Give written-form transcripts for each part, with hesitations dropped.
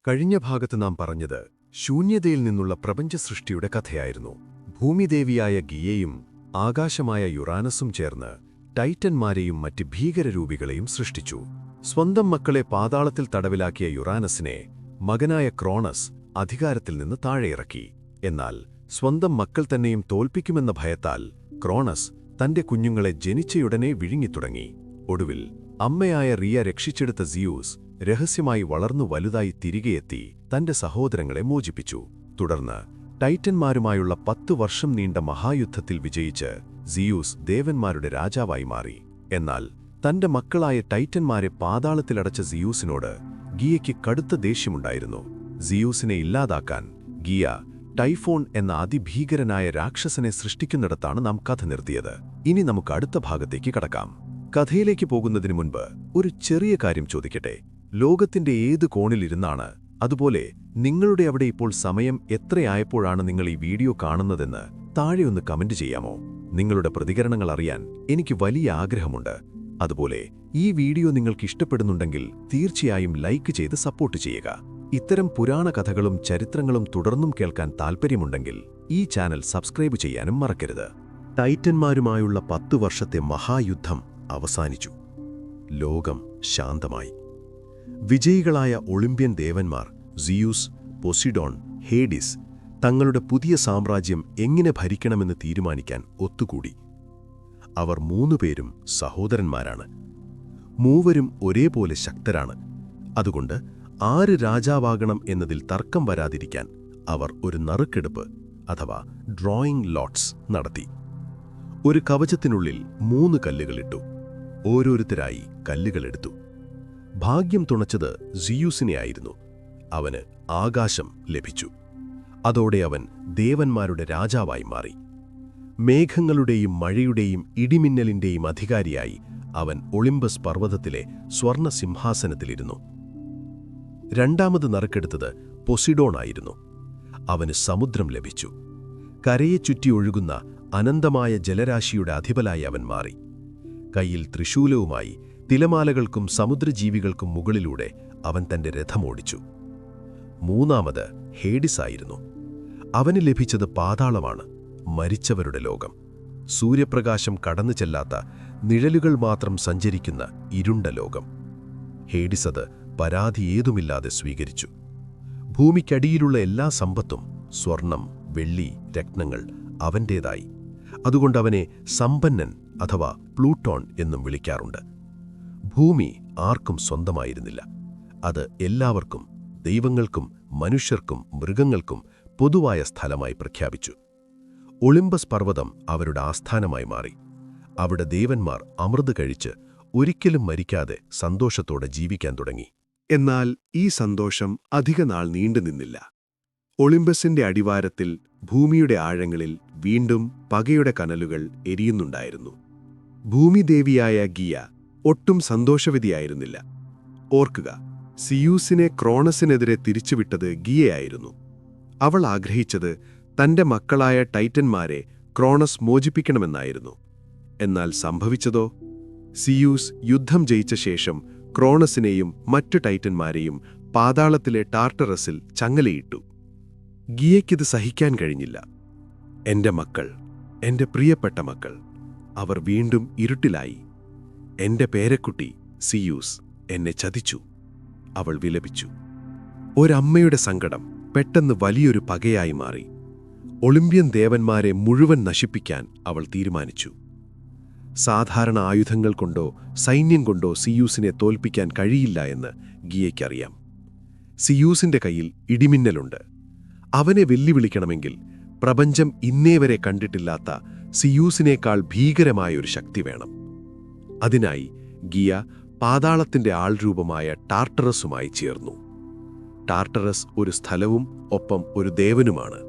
കഴിഞ്ഞ ഭാഗത്ത് നാം പറഞ്ഞത് ശൂന്യതയിൽ നിന്നുള്ള പ്രപഞ്ചസൃഷ്ടിയുടെ കഥയായിരുന്നു. ഭൂമിദേവിയായ ഗിയയും ആകാശമായ യുറാനസും ചേർന്ന് ടൈറ്റന്മാരെയും മറ്റ് ഭീകരരൂപികളെയും സൃഷ്ടിച്ചു. സ്വന്തം മക്കളെ പാതാളത്തിൽ തടവിലാക്കിയ യുറാനസിനെ മകനായ ക്രോണസ് അധികാരത്തിൽ നിന്ന് താഴെയിറക്കി. എന്നാൽ സ്വന്തം മക്കൾ തന്നെയും തോൽപ്പിക്കുമെന്ന ഭയത്താൽ ക്രോണസ് തന്റെ കുഞ്ഞുങ്ങളെ ജനിച്ചയുടനെ വിഴുങ്ങിത്തുടങ്ങി. ഒടുവിൽ അമ്മയായ റിയ രക്ഷിച്ചെടുത്ത സിയൂസ് രഹസ്യമായി വളർന്നു വലുതായി തിരികെയെത്തി തന്റെ സഹോദരങ്ങളെ മോചിപ്പിച്ചു. തുടർന്ന് ടൈറ്റന്മാരുമായുള്ള 10 വർഷം നീണ്ട മഹായുദ്ധത്തിൽ വിജയിച്ച് സിയൂസ് ദേവന്മാരുടെ രാജാവായി മാറി. എന്നാൽ തന്റെ മക്കളായ ടൈറ്റന്മാരെ പാതാളത്തിലടച്ച സിയൂസിനോട് ഗിയയ്ക്ക് കടുത്ത ദേഷ്യമുണ്ടായിരുന്നു. സിയൂസിനെ ഇല്ലാതാക്കാൻ ഗിയ ടൈഫോൺ എന്ന അതിഭീകരനായ രാക്ഷസനെ സൃഷ്ടിക്കുന്നിടത്താണ് നാം കഥ നിർത്തിയത്. ഇനി നമുക്ക് അടുത്ത ഭാഗത്തേക്ക് കടക്കാം. കഥയിലേക്ക് പോകുന്നതിനു മുൻപ് ഒരു ചെറിയ കാര്യം ചോദിക്കട്ടെ. ലോകത്തിന്റെ ഏത് കോണിലിരുന്നാണ്, അതുപോലെ നിങ്ങളുടെ അവിടെ ഇപ്പോൾ സമയം എത്രയായപ്പോഴാണ് നിങ്ങൾ ഈ വീഡിയോ കാണുന്നതെന്ന് താഴെ ഒന്ന് കമന്റ് ചെയ്യാമോ? നിങ്ങളുടെ പ്രതികരണങ്ങൾ അറിയാൻ എനിക്ക് വലിയ ആഗ്രഹമുണ്ട്. അതുപോലെ ഈ വീഡിയോ നിങ്ങൾക്ക് ഇഷ്ടപ്പെടുന്നുണ്ടെങ്കിൽ തീർച്ചയായും ലൈക്ക് ചെയ്ത് സപ്പോർട്ട് ചെയ്യുക. ഇത്തരം പുരാണ കഥകളും ചരിത്രങ്ങളും തുടർന്നും കേൾക്കാൻ താൽപ്പര്യമുണ്ടെങ്കിൽ ഈ ചാനൽ സബ്സ്ക്രൈബ് ചെയ്യാനും മറക്കരുത്. ടൈറ്റന്മാരുമായുള്ള 10 വർഷത്തെ മഹായുദ്ധം അവസാനിച്ചു. ലോകം ശാന്തമായി. വിജയികളായ ഒളിമ്പ്യൻ ദേവന്മാർ സിയൂസ്, പോസിഡോൺ, ഹേഡിസ് തങ്ങളുടെ പുതിയ സാമ്രാജ്യം എങ്ങനെ ഭരിക്കണമെന്ന് തീരുമാനിക്കാൻ ഒത്തുകൂടി. അവർ 3 പേരും സഹോദരന്മാരാണ്. മൂവരും ഒരേപോലെ ശക്തരാണ്. അതുകൊണ്ട് ആര് രാജാവാകണം എന്നതിൽ തർക്കം വരാതിരിക്കാൻ അവർ ഒരു നറുക്കെടുപ്പ് അഥവാ ഡ്രോയിങ് ലോട്ട്സ് നടത്തി. ഒരു കവചത്തിനുള്ളിൽ 3 കല്ലുകളിട്ടു. ഓരോരുത്തരായി കല്ലുകളെടുത്തു. ഭാഗ്യം തുണച്ചത് സിയൂസിനെ ആയിരുന്നു. അവന് ആകാശം ലഭിച്ചു. അതോടെ അവൻ ദേവന്മാരുടെ രാജാവായി മാറി. മേഘങ്ങളുടെയും മഴയുടെയും ഇടിമിന്നലിന്റെയും അധികാരിയായി അവൻ ഒളിമ്പസ് പർവ്വതത്തിലെ സ്വർണ്ണ സിംഹാസനത്തിലിരുന്നു. രണ്ടാമത് നറുക്കെടുത്തത് പൊസിഡോൺ ആയിരുന്നു. അവന് സമുദ്രം ലഭിച്ചു. കരയെ ചുറ്റി ഒഴുകുന്ന അനന്തമായ ജലരാശിയുടെ അധിപനായി അവൻ മാറി. കയ്യിൽ ത്രിശൂലവുമായി തിലമാലകൾക്കും സമുദ്രജീവികൾക്കും മുകളിലൂടെ അവൻ തന്റെ രഥമോടിച്ചു. മൂന്നാമത് ഹേഡിസ് ആയിരുന്നു. അവന് ലഭിച്ചത് പാതാളമാണ്, മരിച്ചവരുടെ ലോകം. സൂര്യപ്രകാശം കടന്നു ചെല്ലാത്ത നിഴലുകൾ മാത്രം സഞ്ചരിക്കുന്ന ഇരുണ്ട ലോകം. ഹേഡിസ് അത് പരാതി ഏതുമില്ലാതെ സ്വീകരിച്ചു. ഭൂമിക്കടിയിലുള്ള എല്ലാ സമ്പത്തും, സ്വർണം, വെള്ളി, രത്നങ്ങൾ അവന്റേതായി. അതുകൊണ്ടവനെ സമ്പന്നൻ അഥവാ പ്ലൂട്ടോൺ എന്നും വിളിക്കാറുണ്ട്. ഭൂമി ആർക്കും സ്വന്തമായിരുന്നില്ല. അത് എല്ലാവർക്കും, ദൈവങ്ങൾക്കും മനുഷ്യർക്കും മൃഗങ്ങൾക്കും പൊതുവായ സ്ഥലമായി പ്രഖ്യാപിച്ചു. ഒളിമ്പസ് പർവ്വതം അവരുടെ ആസ്ഥാനമായി മാറി. അവിടെ ദേവന്മാർ അമൃത് കഴിച്ച് ഒരിക്കലും മരിക്കാതെ സന്തോഷത്തോടെ ജീവിക്കാൻ തുടങ്ങി. എന്നാൽ ഈ സന്തോഷം അധികനാൾ നീണ്ടുനിന്നില്ല. ഒളിമ്പസിന്റെ അടിവാരത്തിൽ, ഭൂമിയുടെ ആഴങ്ങളിൽ വീണ്ടും പകയുടെ കനലുകൾ എരിയുന്നുണ്ടായിരുന്നു. ഭൂമിദേവിയായ ഗിയ ഒട്ടും സന്തോഷവതിയായിരുന്നില്ല. ഓർക്കുക, സിയൂസിനെ ക്രോണസിനെതിരെ തിരിച്ചുവിട്ടത് ഗിയയായിരുന്നു. അവൾ ആഗ്രഹിച്ചത് തന്റെ മക്കളായ ടൈറ്റന്മാരെ ക്രോണസ് മോചിപ്പിക്കണമെന്നായിരുന്നു. എന്നാൽ സംഭവിച്ചതോ? സിയൂസ് യുദ്ധം ജയിച്ച ശേഷം ക്രോണസിനെയും മറ്റു ടൈറ്റന്മാരെയും പാതാളത്തിലെ ടാർട്ടറസിൽ ചങ്ങലയിട്ടു. ഗിയയ്ക്കിത് സഹിക്കാൻ കഴിഞ്ഞില്ല. എന്റെ മക്കൾ, എന്റെ പ്രിയപ്പെട്ട മക്കൾ, അവർ വീണ്ടും ഇരുട്ടിലായി. എന്റെ പേരക്കുട്ടി സിയൂസ് എന്നെ ചതിച്ചു, അവൾ വിലപിച്ചു. ഒരമ്മയുടെ സങ്കടം പെട്ടെന്ന് വലിയൊരു പകയായി മാറി. ഒളിമ്പ്യൻ ദേവന്മാരെ മുഴുവൻ നശിപ്പിക്കാൻ അവൾ തീരുമാനിച്ചു. സാധാരണ ആയുധങ്ങൾ കൊണ്ടോ സൈന്യം കൊണ്ടോ സിയൂസിനെ തോൽപ്പിക്കാൻ കഴിയില്ല എന്ന് ഗിയയ്ക്കറിയാം. സിയൂസിന്റെ കയ്യിൽ ഇടിമിന്നലുണ്ട്. അവനെ വെല്ലുവിളിക്കണമെങ്കിൽ പ്രപഞ്ചം ഇന്നേവരെ കണ്ടിട്ടില്ലാത്ത സിയൂസിനേക്കാൾ ഭീകരമായൊരു ശക്തി വേണം. അതിനായി ഗിയ പാതാളത്തിന്റെ ആൾരൂപമായ ടാർട്ടറസുമായി ചേർന്നു. ടാർട്ടറസ് ഒരു സ്ഥലവും ഒപ്പം ഒരു ദേവനുമാണ്.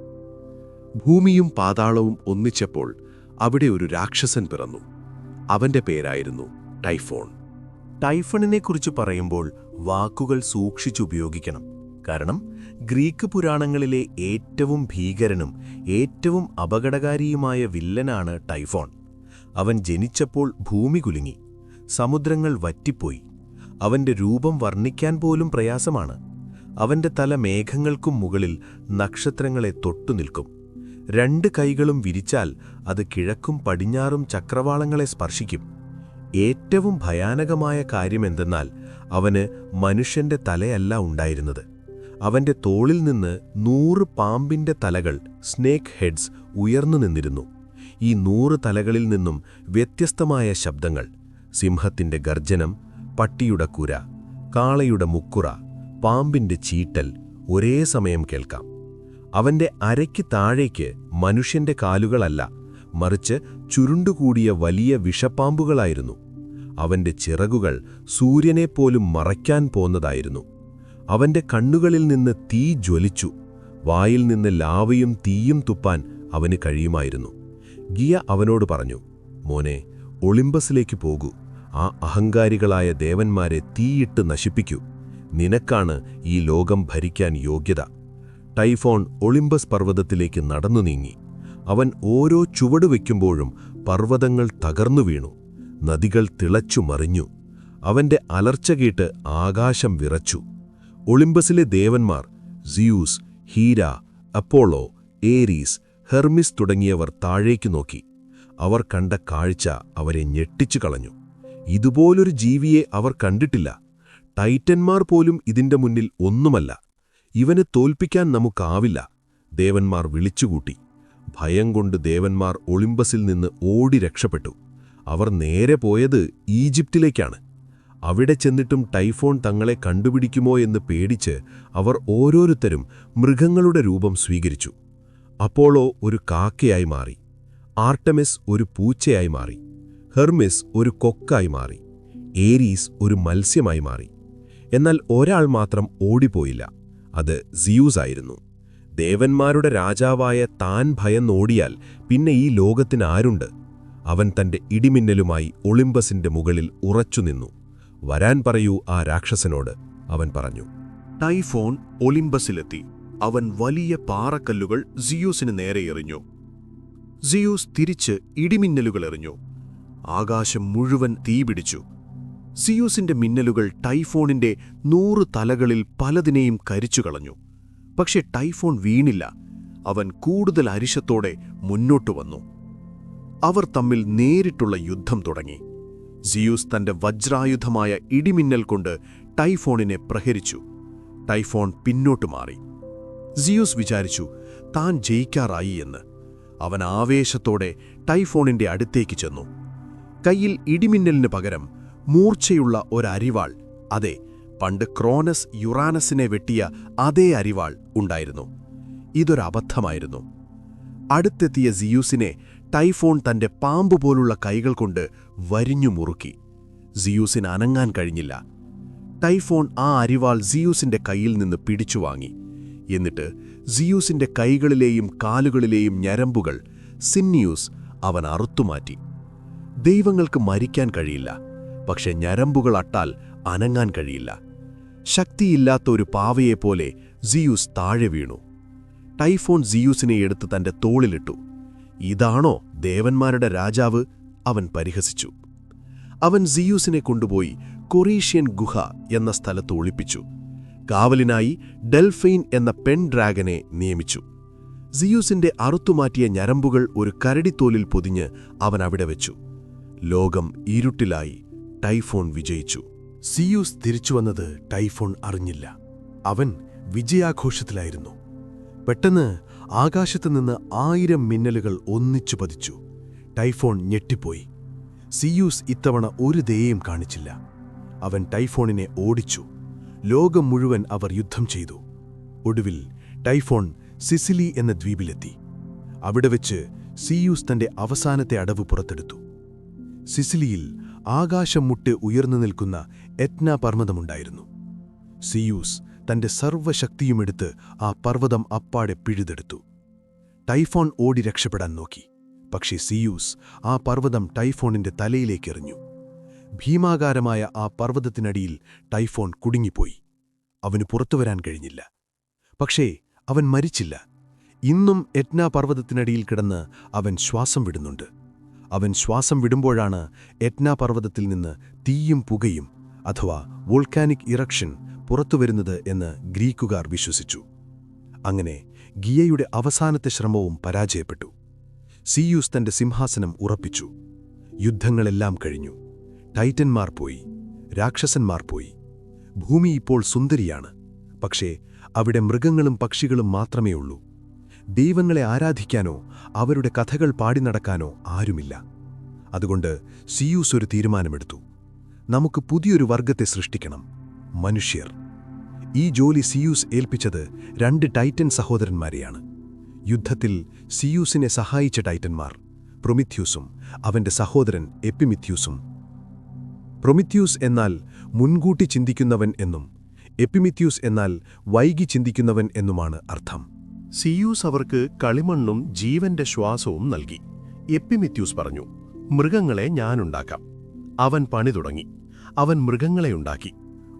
ഭൂമിയും പാതാളവും ഒന്നിച്ചപ്പോൾ അവിടെ ഒരു രാക്ഷസൻ പിറന്നു. അവന്റെ പേരായിരുന്നു ടൈഫോൺ. ടൈഫണിനെക്കുറിച്ച് പറയുമ്പോൾ വാക്കുകൾ സൂക്ഷിച്ചുപയോഗിക്കണം. കാരണം ഗ്രീക്ക് പുരാണങ്ങളിലെ ഏറ്റവും ഭീകരനും ഏറ്റവും അപകടകാരിയുമായ വില്ലനാണ് ടൈഫോൺ. അവൻ ജനിച്ചപ്പോൾ ഭൂമി കുലുങ്ങി, സമുദ്രങ്ങൾ വറ്റിപ്പോയി. അവന്റെ രൂപം വർണ്ണിക്കാൻ പോലും പ്രയാസമാണ്. അവന്റെ തല മേഘങ്ങൾക്കും മുകളിൽ നക്ഷത്രങ്ങളെ തൊട്ടുനിൽക്കും. 2 കൈകളും വിരിച്ചാൽ അത് കിഴക്കും പടിഞ്ഞാറും ചക്രവാളങ്ങളെ സ്പർശിക്കും. ഏറ്റവും ഭയാനകമായ കാര്യമെന്തെന്നാൽ അവന് മനുഷ്യന്റെ തലയല്ല ഉണ്ടായിരുന്നത്. അവന്റെ തോളിൽ നിന്ന് 100 പാമ്പിന്റെ തലകൾ, സ്നേക്ക് ഹെഡ്സ്, ഉയർന്നു നിന്നിരുന്നു. ഈ 100 തലകളിൽ നിന്നും വ്യത്യസ്തമായ ശബ്ദങ്ങൾ, സിംഹത്തിന്റെ ഗർജനം, പട്ടിയുടെ കുര, കാളയുടെ മുക്കുറ, പാമ്പിന്റെ ചീറ്റൽ ഒരേ സമയം കേൾക്കാം. അവന്റെ അരയ്ക്ക് താഴേക്ക് മനുഷ്യന്റെ കാലുകളല്ല, മറിച്ച് ചുരുണ്ടുകൂടിയ വലിയ വിഷപ്പാമ്പുകളായിരുന്നു. അവന്റെ ചിറകുകൾ സൂര്യനെപ്പോലും മറയ്ക്കാൻ പോന്നതായിരുന്നു. അവന്റെ കണ്ണുകളിൽ നിന്ന് തീ ജ്വലിച്ചു. വായിൽ നിന്ന് ലാവയും തീയും തുപ്പാൻ അവന് കഴിയുമായിരുന്നു. ഗിയ അവനോട് പറഞ്ഞു, മോനെ, ഒളിമ്പസിലേക്ക് പോകൂ. ആ അഹങ്കാരികളായ ദേവന്മാരെ തീയിട്ട് നശിപ്പിക്കൂ. നിനക്കാണ് ഈ ലോകം ഭരിക്കാൻ യോഗ്യത. ടൈഫോൺ ഒളിമ്പസ് പർവ്വതത്തിലേക്ക് നടന്നു നീങ്ങി. അവൻ ഓരോ ചുവടുവെക്കുമ്പോഴും പർവ്വതങ്ങൾ തകർന്നു വീണു. നദികൾ തിളച്ചു മറിഞ്ഞു. അവന്റെ അലർച്ച കേട്ട് ആകാശം വിറച്ചു. ഒളിമ്പസിലെ ദേവന്മാർ Zeus, Heera, Apollo, Aries, Hermes തുടങ്ങിയവർ താഴേക്കു നോക്കി. അവർ കണ്ട കാഴ്ച അവരെ ഞെട്ടിച്ചു കളഞ്ഞു. ഇതുപോലൊരു ജീവിയെ അവർ കണ്ടിട്ടില്ല. ടൈറ്റന്മാർ പോലും ഇതിന്റെ മുന്നിൽ ഒന്നുമല്ല. ഇവനെ തോൽപ്പിക്കാൻ നമുക്കാവില്ല, ദേവന്മാർ വിളിച്ചുകൂട്ടി. ഭയം കൊണ്ട് ദേവന്മാർ ഒളിമ്പസിൽ നിന്ന് ഓടി രക്ഷപ്പെട്ടു. അവർ നേരെ പോയത് ഈജിപ്തിലേക്കാണ്. അവിടെ ചെന്നിട്ടും ടൈഫോൺ തങ്ങളെ കണ്ടുപിടിക്കുമോ എന്ന് പേടിച്ച് അവർ ഓരോരുത്തരും മൃഗങ്ങളുടെ രൂപം സ്വീകരിച്ചു. അപ്പോളോ ഒരു കാക്കയായി മാറി, ആർട്ടമിസ് ഒരു പൂച്ചയായി മാറി, ഹെർമിസ് ഒരു കൊക്കായി മാറി, ഏരീസ് ഒരു മത്സ്യമായി മാറി. എന്നാൽ ഒരാൾ മാത്രം ഓടിപ്പോയില്ല. അത് സിയൂസ് ആയിരുന്നു. ദേവന്മാരുടെ രാജാവായ താൻ ഭയന്നോടിയാൽ പിന്നെ ഈ ലോകത്തിനാരുണ്ട്? അവൻ തന്റെ ഇടിമിന്നലുമായി ഒളിമ്പസിന്റെ മുകളിൽ ഉറച്ചുനിന്നു. വരാൻ പറയൂ ആ രാക്ഷസനോട്, അവൻ പറഞ്ഞു. ടൈഫോൺ ഒളിമ്പസിലെത്തി. അവൻ വലിയ പാറക്കല്ലുകൾ സിയൂസിന് നേരെ എറിഞ്ഞു. സിയൂസ് തിരിച്ച് ഇടിമിന്നലുകൾ എറിഞ്ഞു. ആകാശം മുഴുവൻ തീപിടിച്ചു. സിയൂസിന്റെ മിന്നലുകൾ ടൈഫോണിന്റെ 100 തലകളിൽ പലതിനെയും കരിച്ചുകളഞ്ഞു. പക്ഷെ ടൈഫോൺ വീണില്ല. അവൻ കൂടുതൽ അരിശത്തോടെ മുന്നോട്ടു വന്നു. അവർ തമ്മിൽ നേരിട്ടുള്ള യുദ്ധം തുടങ്ങി. സിയൂസ് തന്റെ വജ്രായുധമായ ഇടിമിന്നൽ കൊണ്ട് ടൈഫോണിനെ പ്രഹരിച്ചു. ടൈഫോൺ പിന്നോട്ടു മാറി. സിയൂസ് വിചാരിച്ചു താൻ ജയിക്കാറായി എന്ന്. അവൻ ആവേശത്തോടെ ടൈഫോണിന്റെ അടുത്തേക്ക് ചെന്നു. കയ്യിൽ ഇടിമിന്നലിന് പകരം മൂർച്ചയുള്ള ഒരരിവാൾ, അതെ, പണ്ട് ക്രോനസ് യുറാനസിനെ വെട്ടിയ അതേ അരിവാൾ ഉണ്ടായിരുന്നു. ഇതൊരബദ്ധമായിരുന്നു. അടുത്തെത്തിയ സിയൂസിനെ ടൈഫോൺ തന്റെ പാമ്പുപോലുള്ള കൈകൾ കൊണ്ട് വരിഞ്ഞു മുറുക്കി. സിയൂസിന് അനങ്ങാൻ കഴിഞ്ഞില്ല. ടൈഫോൺ ആ അരിവാൾ സിയൂസിന്റെ കയ്യിൽ നിന്ന് പിടിച്ചുവാങ്ങി. എന്നിട്ട് സിയൂസിന്റെ കൈകളിലെയും കാലുകളിലെയും ഞരമ്പുകൾ, സിന്യൂസ്, അവൻ അറുത്തുമാറ്റി. ദൈവങ്ങൾക്ക് മരിക്കാൻ കഴിയില്ല, പക്ഷെ ഞരമ്പുകൾ അട്ടാൽ അനങ്ങാൻ കഴിയില്ല. ശക്തിയില്ലാത്ത ഒരു പാവയെപ്പോലെ സിയൂസ് താഴെ വീണു. ടൈഫോൺ സിയൂസിനെ എടുത്ത് തന്റെ തോളിലിട്ടു. ഇതാണോ ദേവന്മാരുടെ രാജാവ്? അവൻ പരിഹസിച്ചു. അവൻ സിയൂസിനെ കൊണ്ടുപോയി കൊറീഷ്യൻ ഗുഹ എന്ന സ്ഥലത്ത് ഒളിപ്പിച്ചു. കാവലിനായി ഡെൽഫെയിൻ എന്ന പെൺ ഡ്രാഗനെ നിയമിച്ചു. സിയൂസിന്റെ അറുത്തുമാറ്റിയ ഞരമ്പുകൾ ഒരു കരടിത്തോലിൽ പൊതിഞ്ഞ് അവൻ അവിടെ വെച്ചു. ലോകം ഇരുട്ടിലായി. ടൈഫോൺ വിജയിച്ചു. സിയൂസ് തിരിച്ചുവന്നത് ടൈഫോൺ അറിഞ്ഞില്ല. അവൻ വിജയാഘോഷത്തിലായിരുന്നു. പെട്ടെന്ന് ആകാശത്തുനിന്ന് 1000 മിന്നലുകൾ ഒന്നിച്ചു പതിച്ചു. ടൈഫോൺ ഞെട്ടിപ്പോയി. സിയൂസ് ഇത്തവണ ഒരു ദയയും കാണിച്ചില്ല. അവൻ ടൈഫോണിനെ ഓടിച്ചു. ലോകം മുഴുവൻ അവർ യുദ്ധം ചെയ്തു. ഒടുവിൽ ടൈഫോൺ സിസിലി എന്ന ദ്വീപിലെത്തി. അവിടെ വെച്ച് സിയൂസ് തന്റെ അവസാനത്തെ അടവ് പുറത്തെടുത്തു. സിസിലിയിൽ ആകാശം മുട്ട് ഉയർന്നു നിൽക്കുന്ന എറ്റ്ന പർവ്വതമുണ്ടായിരുന്നു. സിയൂസ് തന്റെ സർവ്വശക്തിയുമെടുത്ത് ആ പർവ്വതം അപ്പാടെ പിഴുതെടുത്തു. ടൈഫോൺ ഓടി രക്ഷപ്പെടാൻ നോക്കി. പക്ഷേ സിയൂസ് ആ പർവ്വതം ടൈഫോണിന്റെ തലയിലേക്കെറിഞ്ഞു. ഭീമാകാരമായ ആ പർവ്വതത്തിനടിയിൽ ടൈഫോൺ കുടുങ്ങിപ്പോയി. അവന് പുറത്തുവരാൻ കഴിഞ്ഞില്ല. പക്ഷേ അവൻ മരിച്ചില്ല. ഇന്നും എറ്റ്ന പർവ്വതത്തിനടിയിൽ കിടന്ന് അവൻ ശ്വാസം വിടുന്നുണ്ട്. അവൻ ശ്വാസം വിടുമ്പോഴാണ് എറ്റ്ന പർവ്വതത്തിൽ നിന്ന് തീയും പുകയും, അഥവാ വോൾക്കാനിക് ഇറക്ഷൻ, പുറത്തുവരുന്നത് എന്ന് ഗ്രീക്കുകാർ വിശ്വസിച്ചു. അങ്ങനെ ഗിയയുടെ അവസാനത്തെ ശ്രമവും പരാജയപ്പെട്ടു. സിയൂസ് തന്റെ സിംഹാസനം ഉറപ്പിച്ചു. യുദ്ധങ്ങളെല്ലാം കഴിഞ്ഞു. ടൈറ്റന്മാർ പോയി, രാക്ഷസന്മാർ പോയി. ഭൂമി ഇപ്പോൾ സുന്ദരിയാണ്. പക്ഷേ അവിടെ മൃഗങ്ങളും പക്ഷികളും മാത്രമേ ഉള്ളൂ. ദൈവങ്ങളെ ആരാധിക്കാനോ അവരുടെ കഥകൾ പാടി നടക്കാനോ ആരുമില്ല. അതുകൊണ്ട് സിയൂസ് ഒരു തീരുമാനമെടുത്തു. നമുക്ക് പുതിയൊരു വർഗത്തെ സൃഷ്ടിക്കണം, മനുഷ്യർ. ഈ ജോലി സിയൂസ് ഏൽപ്പിച്ചത് 2 ടൈറ്റൻ സഹോദരന്മാരെയാണ്. യുദ്ധത്തിൽ സിയൂസിനെ സഹായിച്ച ടൈറ്റന്മാർ പ്രൊമിത്യൂസും അവന്റെ സഹോദരൻ എപ്പിമിത്യൂസും. പ്രൊമിത്യൂസ് എന്നാൽ മുൻകൂട്ടി ചിന്തിക്കുന്നവൻ എന്നും എപ്പിമിത്യൂസ് എന്നാൽ വൈകി ചിന്തിക്കുന്നവൻ എന്നുമാണ് അർത്ഥം. സിയൂസ് അവർക്ക് കളിമണ്ണും ജീവന്റെ ശ്വാസവും നൽകി. എപ്പിമിത്യൂസ് പറഞ്ഞു, മൃഗങ്ങളെ ഞാനുണ്ടാക്കാം. അവൻ പണി തുടങ്ങി. അവൻ മൃഗങ്ങളെ ഉണ്ടാക്കി.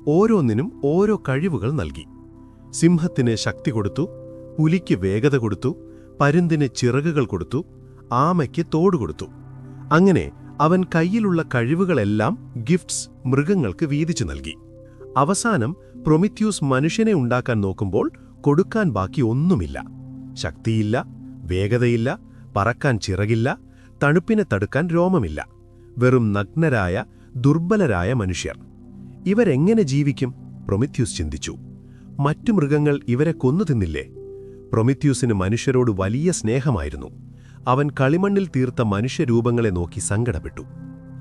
ഓരോന്നിനും ഓരോ കഴിവുകൾ നൽകി. സിംഹത്തിന് ശക്തി കൊടുത്തു, പുലിക്ക് വേഗത കൊടുത്തു, പരുന്തിന് ചിറകുകൾ കൊടുത്തു, ആമയ്ക്ക് തോട് കൊടുത്തു. അങ്ങനെ അവൻ കയ്യിലുള്ള കഴിവുകളെല്ലാം ഗിഫ്റ്റ്സ് മൃഗങ്ങൾക്ക് വീതിച്ചു നൽകി. അവസാനം പ്രൊമിത്യൂസ് മനുഷ്യനെ ഉണ്ടാക്കാൻ നോക്കുമ്പോൾ കൊടുക്കാൻ ബാക്കി ഒന്നുമില്ല. ശക്തിയില്ല, വേഗതയില്ല, പറക്കാൻ ചിറകില്ല, തണുപ്പിനെ തടുക്കാൻ രോമമില്ല. വെറും നഗ്നരായ, ദുർബലരായ മനുഷ്യർ. ഇവരെങ്ങനെ ജീവിക്കും? പ്രൊമിത്യൂസ് ചിന്തിച്ചു. മറ്റു മൃഗങ്ങൾ ഇവരെ കൊന്നു തിന്നില്ലേ? പ്രൊമിത്യൂസിന് മനുഷ്യരോട് വലിയ സ്നേഹമായിരുന്നു. അവൻ കളിമണ്ണിൽ തീർത്ത മനുഷ്യരൂപങ്ങളെ നോക്കി സങ്കടപ്പെട്ടു.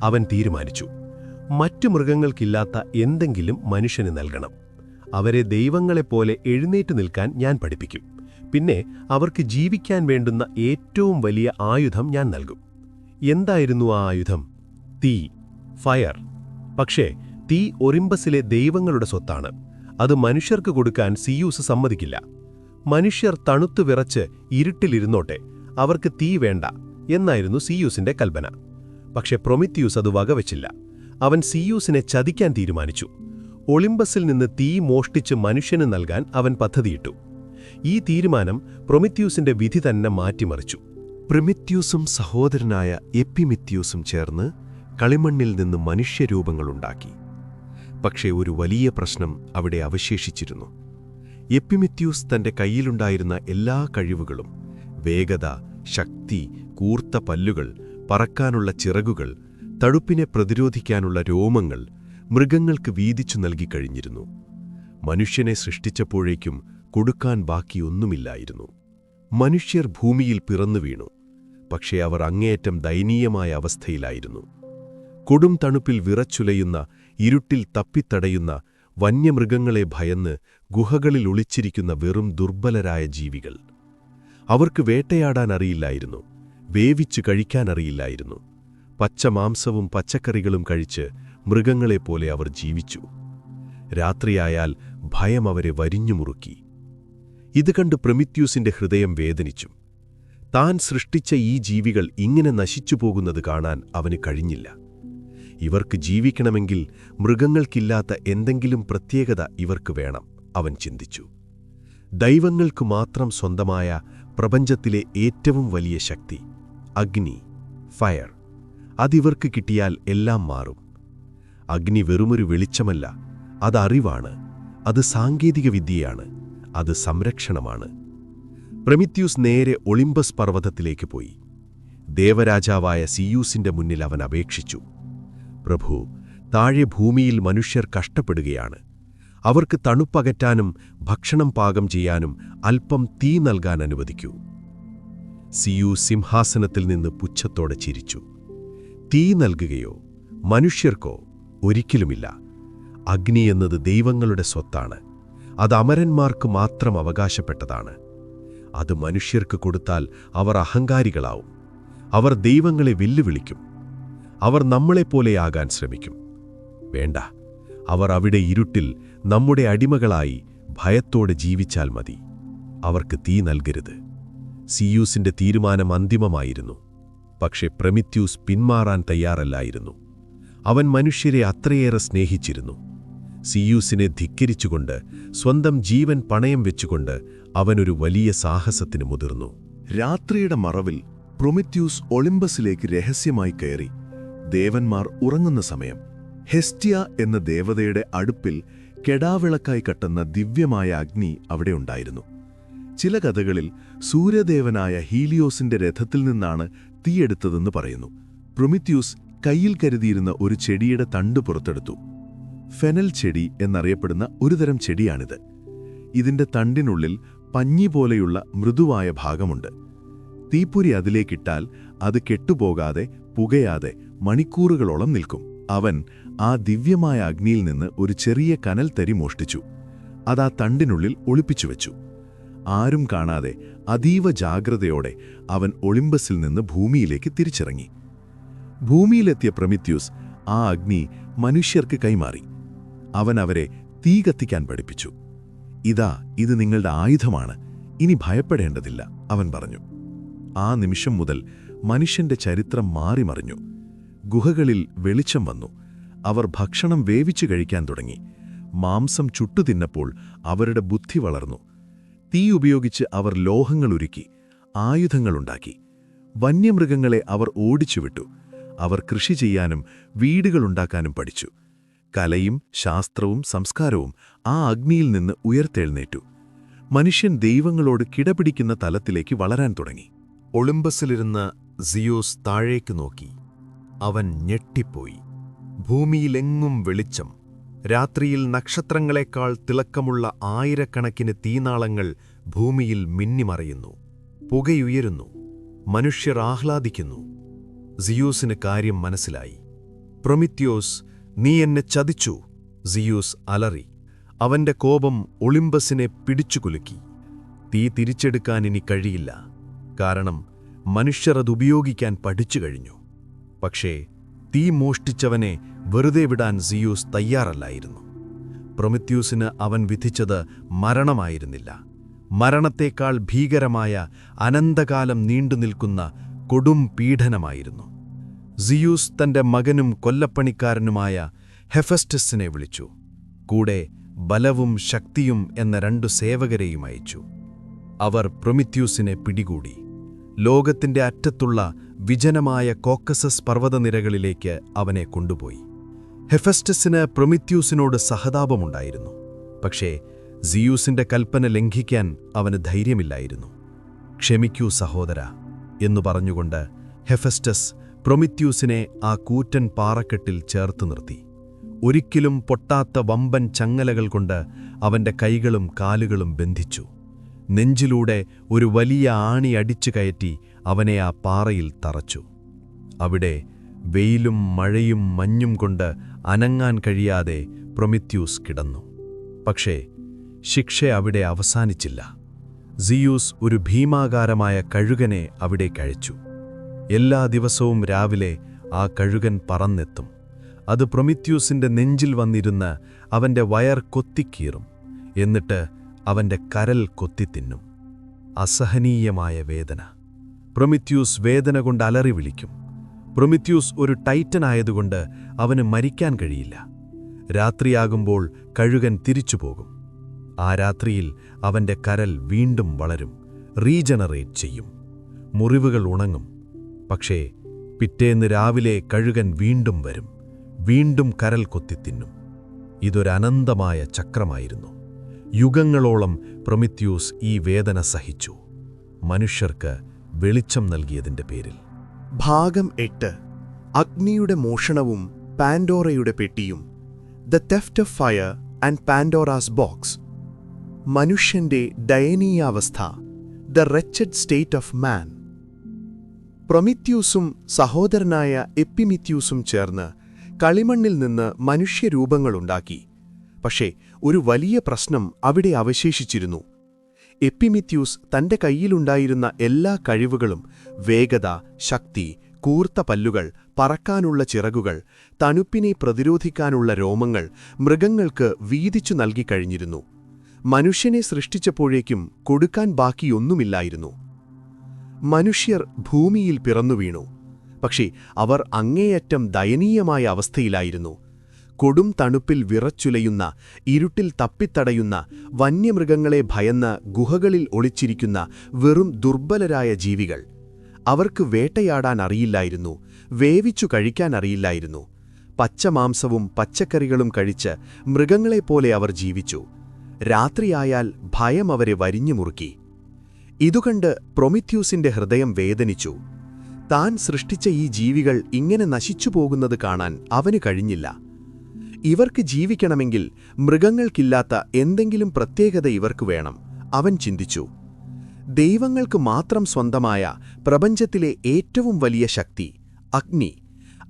അവൻ തീരുമാനിച്ചു, മറ്റു മൃഗങ്ങൾക്കില്ലാത്ത എന്തെങ്കിലും മനുഷ്യന് നൽകണം. അവരെ ദൈവങ്ങളെപ്പോലെ എഴുന്നേറ്റ് നിൽക്കാൻ ഞാൻ പഠിപ്പിക്കും. പിന്നെ അവർക്ക് ജീവിക്കാൻ വേണ്ടുന്ന ഏറ്റവും വലിയ ആയുധം ഞാൻ നൽകും. എന്തായിരുന്നു ആ ആയുധം? തീ, ഫയർ. പക്ഷേ തീ ഒളിമ്പസിലെ ദൈവങ്ങളുടെ സ്വത്താണ്. അത് മനുഷ്യർക്ക് കൊടുക്കാൻ സിയൂസ് സമ്മതിക്കില്ല. മനുഷ്യർ തണുത്തു വിറച്ച് ഇരുട്ടിലിരുന്നോട്ടെ, അവർക്ക് തീ വേണ്ട എന്നായിരുന്നു സിയൂസിന്റെ കൽപ്പന. പക്ഷെ പ്രൊമിത്യൂസ് അത് വകവെച്ചില്ല. അവൻ സിയൂസിനെ ചതിക്കാൻ തീരുമാനിച്ചു. ഒളിമ്പസിൽ നിന്ന് തീ മോഷ്ടിച്ച് മനുഷ്യന് നൽകാൻ അവൻ പദ്ധതിയിട്ടു. ഈ തീരുമാനം പ്രൊമിത്യൂസിന്റെ വിധി തന്നെ മാറ്റിമറിച്ചു. പ്രൊമിത്യൂസും സഹോദരനായ എപ്പിമിത്യൂസും ചേർന്ന് കളിമണ്ണിൽ നിന്ന് മനുഷ്യരൂപങ്ങളുണ്ടാക്കി. പക്ഷേ ഒരു വലിയ പ്രശ്നം അവിടെ അവശേഷിച്ചിരുന്നു. എപ്പിമിത്യൂസ് തന്റെ കയ്യിലുണ്ടായിരുന്ന എല്ലാ കഴിവുകളും, വേഗത, ശക്തി, കൂർത്ത പല്ലുകൾ, പറക്കാനുള്ള ചിറകുകൾ, തണുപ്പിനെ പ്രതിരോധിക്കാനുള്ള രോമങ്ങൾ മൃഗങ്ങൾക്ക് വീതിച്ചു നൽകിക്കഴിഞ്ഞിരുന്നു. മനുഷ്യനെ സൃഷ്ടിച്ചപ്പോഴേക്കും കൊടുക്കാൻ ബാക്കിയൊന്നുമില്ലായിരുന്നു. മനുഷ്യർ ഭൂമിയിൽ പിറന്നു വീണു. പക്ഷേ അവർ അങ്ങേയറ്റം ദയനീയമായ അവസ്ഥയിലായിരുന്നു. കൊടും തണുപ്പിൽ വിറച്ചുലയുന്ന, ഇരുട്ടിൽ തപ്പിത്തടയുന്ന, വന്യമൃഗങ്ങളെ ഭയന്ന് ഗുഹകളിൽ ഒളിച്ചിരിക്കുന്ന വെറും ദുർബലരായ ജീവികൾ. അവർക്ക് വേട്ടയാടാൻ അറിയില്ലായിരുന്നു, വേവിച്ചു കഴിക്കാനറിയില്ലായിരുന്നു. പച്ചമാംസവും പച്ചക്കറികളും കഴിച്ച് മൃഗങ്ങളെപ്പോലെ അവർ ജീവിച്ചു. രാത്രിയായാൽ ഭയം അവരെ വരിഞ്ഞുമുറുക്കി. ഇത് കണ്ട് പ്രൊമിത്യൂസിന്റെ ഹൃദയം വേദനിച്ചു. താൻ സൃഷ്ടിച്ച ഈ ജീവികൾ ഇങ്ങനെ നശിച്ചുപോകുന്നത് കാണാൻ അവന് കഴിഞ്ഞില്ല. ഇവർക്ക് ജീവിക്കണമെങ്കിൽ മൃഗങ്ങൾക്കില്ലാത്ത എന്തെങ്കിലും പ്രത്യേകത ഇവർക്ക് വേണം, അവൻ ചിന്തിച്ചു. ദൈവങ്ങൾക്കു മാത്രം സ്വന്തമായ പ്രപഞ്ചത്തിലെ ഏറ്റവും വലിയ ശക്തി, അഗ്നി, ഫയർ, അതിവർക്ക് കിട്ടിയാൽ എല്ലാം മാറും. അഗ്നി വെറുമൊരു വെളിച്ചമല്ല, അത് അറിവാണ്, അത് സാങ്കേതികവിദ്യയാണ്, അത് സംരക്ഷണമാണ്. പ്രൊമിത്യൂസ് നേരെ ഒളിമ്പസ് പർവ്വതത്തിലേക്ക് പോയി. ദേവരാജാവായ സിയൂസിന്റെ മുന്നിൽ അവൻ അപേക്ഷിച്ചു, പ്രഭു, താഴെ ഭൂമിയിൽ മനുഷ്യർ കഷ്ടപ്പെടുകയാണ്. അവർക്ക് തണുപ്പകറ്റാനും ഭക്ഷണം പാകം ചെയ്യാനും അല്പം തീ നൽകാൻ അനുവദിക്കൂ. സിയൂസ് സിംഹാസനത്തിൽ നിന്ന് പുച്ഛത്തോടെ ചിരിച്ചു. തീ നൽകുകയോ മനുഷ്യർക്കോ ഒരിക്കലുമില്ല. അഗ്നി എന്നത് ദൈവങ്ങളുടെ സ്വത്താണ്. അത് അമരന്മാർക്ക് മാത്രം അവകാശപ്പെട്ടതാണ്. അത് മനുഷ്യർക്ക് കൊടുത്താൽ അവർ അഹങ്കാരികളാവും. അവർ ദൈവങ്ങളെ വെല്ലുവിളിക്കും. അവർ നമ്മളെപ്പോലെയാകാൻ ശ്രമിക്കും. വേണ്ട, അവർ അവിടെ ഇരുട്ടിൽ നമ്മുടെ അടിമകളായി ഭയത്തോടെ ജീവിച്ചാൽ മതി. അവർക്ക് തീ നൽകരുത്. സിയൂസിന്റെ തീരുമാനം അന്തിമമായിരുന്നു. പക്ഷെ പ്രൊമിത്യൂസ് പിന്മാറാൻ തയ്യാറല്ലായിരുന്നു. അവൻ മനുഷ്യരെ അത്രയേറെ സ്നേഹിച്ചിരുന്നു. സിയൂസിനെ ധിക്കരിച്ചുകൊണ്ട്, സ്വന്തം ജീവൻ പണയം വെച്ചുകൊണ്ട് അവനൊരു വലിയ സാഹസത്തിന് മുതിർന്നു. രാത്രിയുടെ മറവിൽ പ്രൊമിത്യൂസ് ഒളിമ്പസിലേക്ക് രഹസ്യമായി കയറി. ദേവന്മാർ ഉറങ്ങുന്ന സമയം ഹെസ്റ്റിയ എന്ന ദേവതയുടെ അടുപ്പിൽ കെടാവിളക്കായി കട്ടുന്ന ദിവ്യമായ അഗ്നി അവിടെ ഉണ്ടായിരുന്നു. ചില കഥകളിൽ സൂര്യദേവനായ ഹീലിയോസിന്റെ രഥത്തിൽ നിന്നാണ് തീയെടുത്തതെന്ന് പറയുന്നു. പ്രൊമിത്യൂസ് കയ്യിൽ കരുതിയിരുന്ന ഒരു ചെടിയുടെ തണ്ട് പുറത്തെടുത്തു. ഫെനൽ ചെടി എന്നറിയപ്പെടുന്ന ഒരുതരം ചെടിയാണിത്. ഇതിന്റെ തണ്ടിനുള്ളിൽ പഞ്ഞി പോലെയുള്ള മൃദുവായ ഭാഗമുണ്ട്. തീപ്പൊരി അതിലേക്കിട്ടാൽ അത് കെട്ടുപോകാതെ പുകയാതെ മണിക്കൂറുകളോളം നിൽക്കും. അവൻ ആ ദിവ്യമായ അഗ്നിയിൽ നിന്ന് ഒരു ചെറിയ കനൽ തരി മോഷ്ടിച്ചു. അതാ തണ്ടിനുള്ളിൽ ഒളിപ്പിച്ചുവെച്ചു. ആരും കാണാതെ അതീവ ജാഗ്രതയോടെ അവൻ ഒളിമ്പസിൽ നിന്ന് ഭൂമിയിലേക്ക് തിരിച്ചിറങ്ങി. ഭൂമിയിലെത്തിയ പ്രൊമിത്യൂസ് ആ അഗ്നി മനുഷ്യർക്ക് കൈമാറി. അവൻ അവരെ തീ കത്തിക്കാൻ പഠിപ്പിച്ചു. ഇതാ, ഇത് നിങ്ങളുടെ ആയുധമാണ്, ഇനി ഭയപ്പെടേണ്ടതില്ല, അവൻ പറഞ്ഞു. ആ നിമിഷം മുതൽ മനുഷ്യന്റെ ചരിത്രം മാറിമറിഞ്ഞു. ഗുഹകളിൽ വെളിച്ചം വന്നു. അവർ ഭക്ഷണം വേവിച്ചു കഴിക്കാൻ തുടങ്ങി. മാംസം ചുട്ടുതിന്നപ്പോൾ അവരുടെ ബുദ്ധി വളർന്നു. തീ ഉപയോഗിച്ച് അവർ ലോഹങ്ങൾ ഉരുക്കി, ആയുധങ്ങളുണ്ടാക്കി. വന്യമൃഗങ്ങളെ അവർ ഓടിച്ചുവിട്ടു. അവർ കൃഷി ചെയ്യാനും വീടുകളുണ്ടാക്കാനും പഠിച്ചു. കലയും ശാസ്ത്രവും സംസ്കാരവും ആ അഗ്നിയിൽ നിന്ന് ഉയർത്തെഴുന്നേറ്റു. മനുഷ്യൻ ദൈവങ്ങളോട് കിടപിടിക്കുന്ന തലത്തിലേക്ക് വളരാൻ തുടങ്ങി. ഒളിമ്പസിലിരുന്ന് സിയൂസ് താഴേക്ക് നോക്കി. അവൻ ഞെട്ടിപ്പോയി. ഭൂമിയിലെങ്ങും വെളിച്ചം. രാത്രിയിൽ നക്ഷത്രങ്ങളെക്കാൾ തിളക്കമുള്ള ആയിരക്കണക്കിന് തീനാളങ്ങൾ ഭൂമിയിൽ മിന്നിമറയുന്നു. പുകയുയരുന്നു. മനുഷ്യർ ആഹ്ലാദിക്കുന്നു. സിയൂസിന് കാര്യം മനസ്സിലായി. പ്രൊമിത്യോസ്, നീ എന്നെ ചതിച്ചു! സിയൂസ് അലറി. അവന്റെ കോപം ഒളിമ്പസിനെ പിടിച്ചുകുലുക്കി. തീ തിരിച്ചെടുക്കാൻ ഇനി കഴിയില്ല. കാരണം മനുഷ്യർ അതുപയോഗിക്കാൻ പഠിച്ചു കഴിഞ്ഞു. പക്ഷേ തീ മോഷ്ടിച്ചവനെ വെറുതെ വിടാൻ സിയൂസ് തയ്യാറല്ലായിരുന്നു. പ്രൊമിത്യൂസിന് അവൻ വിധിച്ചത് മരണമായിരുന്നില്ല. മരണത്തേക്കാൾ ഭീകരമായ അനന്തകാലം നീണ്ടുനിൽക്കുന്ന കൊടും പീഡനമായിരുന്നു. സിയൂസ് തന്റെ മകനും കൊല്ലപ്പണിക്കാരനുമായ ഹെഫസ്റ്റസിനെ വിളിച്ചു. കൂടെ ബലവും ശക്തിയും എന്ന 2 സേവകരെയും അയച്ചു. അവർ പ്രൊമിത്യൂസിനെ പിടികൂടി. ലോകത്തിന്റെ അറ്റത്തുള്ള വിജനമായ കോക്കസസ് പർവ്വതനിരകളിലേക്ക് അവനെ കൊണ്ടുപോയി. ഹെഫസ്റ്റസിന് പ്രൊമിത്യൂസിനോട് സഹതാപമുണ്ടായിരുന്നു. പക്ഷേ സിയൂസിന്റെ കൽപ്പന ലംഘിക്കാൻ അവന് ധൈര്യമില്ലായിരുന്നു. ക്ഷമിക്കൂ സഹോദരാ എന്നു പറഞ്ഞുകൊണ്ട് ഹെഫസ്റ്റസ് പ്രൊമിത്യൂസിനെ ആ കൂറ്റൻ പാറക്കെട്ടിൽ ചേർത്തു നിർത്തി. ഒരിക്കലും പൊട്ടാത്ത വമ്പൻ ചങ്ങലകൾ കൊണ്ട് അവന്റെ കൈകളും കാലുകളും ബന്ധിച്ചു. നെഞ്ചിലൂടെ ഒരു വലിയ ആണി അടിച്ചു കയറ്റി അവനെ ആ പാറയിൽ തറച്ചു. അവിടെ വെയിലും മഴയും മഞ്ഞും കൊണ്ട് അനങ്ങാൻ കഴിയാതെ പ്രൊമിത്യൂസ് കിടന്നു. പക്ഷേ ശിക്ഷ അവിടെ അവസാനിച്ചില്ല. സിയൂസ് ഒരു ഭീമാകാരമായ കഴുകനെ അവിടേക്കയച്ചു. എല്ലാ ദിവസവും രാവിലെ ആ കഴുകൻ പറന്നെത്തും. അത് പ്രൊമിത്യൂസിന്റെ നെഞ്ചിൽ വന്നിരുന്ന് അവന്റെ വയർ കൊത്തിക്കീറും. എന്നിട്ട് അവന്റെ കരൽ കൊത്തിത്തിന്നും. അസഹനീയമായ വേദന. പ്രൊമിത്യൂസ് വേദന കൊണ്ട് അലറി വിളിക്കും. പ്രൊമിത്യൂസ് ഒരു ടൈറ്റനായതുകൊണ്ട് അവന് മരിക്കാൻ കഴിയില്ല. രാത്രിയാകുമ്പോൾ കഴുകൻ തിരിച്ചുപോകും. ആ രാത്രിയിൽ അവന്റെ കരൽ വീണ്ടും വളരും, റീജനറേറ്റ് ചെയ്യും. മുറിവുകൾ ഉണങ്ങും. പക്ഷേ പിറ്റേന്ന് രാവിലെ കഴുകൻ വീണ്ടും വരും, വീണ്ടും കരൽ കൊത്തിത്തിന്നും. ഇതൊരനന്തമായ ചക്രമായിരുന്നു. യുഗങ്ങളോളം പ്രൊമിത്യൂസ് ഈ വേദന സഹിച്ചു, മനുഷ്യർക്ക് വെളിച്ചം നൽകിയതിന്റെ പേരിൽ. ഭാഗം 8. അഗ്നിയുടെ മോഷണവും പാൻഡോറയുടെ പെട്ടിയും. The theft of fire and Pandora's box. മനുഷ്യന്റെ ദയനീയാവസ്ഥ. The wretched state of man. പ്രൊമിത്യൂസും സഹോദരനായ എപ്പിമിത്യൂസും ചേർന്ന് കളിമണ്ണിൽ നിന്ന് മനുഷ്യരൂപങ്ങളുണ്ടാക്കി. പക്ഷേ ഒരു വലിയ പ്രശ്നം അവിടെ അവശേഷിച്ചിരുന്നു. എപ്പിമിത്യൂസ് തന്റെ കയ്യിലുണ്ടായിരുന്ന എല്ലാ കഴിവുകളും, വേഗത, ശക്തി, കൂർത്ത പല്ലുകൾ, പറക്കാനുള്ള ചിറകുകൾ, തണുപ്പിനെ പ്രതിരോധിക്കാനുള്ള രോമങ്ങൾ മൃഗങ്ങൾക്ക് വീതിച്ചു നൽകിക്കഴിഞ്ഞിരുന്നു. മനുഷ്യനെ സൃഷ്ടിച്ചപ്പോഴേക്കും കൊടുക്കാൻ ബാക്കിയൊന്നുമില്ലായിരുന്നു. മനുഷ്യർ ഭൂമിയിൽ പിറന്നുവീണു. പക്ഷേ അവർ അങ്ങേയറ്റം ദയനീയമായ അവസ്ഥയിലായിരുന്നു. കൊടും തണുപ്പിൽ വിറച്ചുലയുന്ന, ഇരുട്ടിൽ തപ്പിത്തടയുന്ന, വന്യമൃഗങ്ങളെ ഭയന്ന് ഗുഹകളിൽ ഒളിച്ചിരിക്കുന്ന വെറും ദുർബലരായ ജീവികൾ. അവർക്ക് വേട്ടയാടാൻ അറിയില്ലായിരുന്നു, വേവിച്ചു കഴിക്കാൻ അറിയില്ലായിരുന്നു. പച്ചമാംസവും പച്ചക്കറികളും കഴിച്ച് മൃഗങ്ങളെപ്പോലെ അവർ ജീവിച്ചു. രാത്രിയായാൽ ഭയം അവരെ വരിഞ്ഞു മുറുക്കി. ഇതുകണ്ട് പ്രൊമിത്യൂസിന്റെ ഹൃദയം വേദനിച്ചു. താൻ സൃഷ്ടിച്ച ഈ ജീവികൾ ഇങ്ങനെ നശിച്ചുപോകുന്നത് കാണാൻ അവന് കഴിഞ്ഞില്ല. ഇവർക്ക് ജീവിക്കണമെങ്കിൽ മൃഗങ്ങൾക്കില്ലാത്ത എന്തെങ്കിലും പ്രത്യേകത ഇവർക്ക് വേണം, അവൻ ചിന്തിച്ചു. ദൈവങ്ങൾക്ക് മാത്രം സ്വന്തമായ പ്രപഞ്ചത്തിലെ ഏറ്റവും വലിയ ശക്തി അഗ്നി,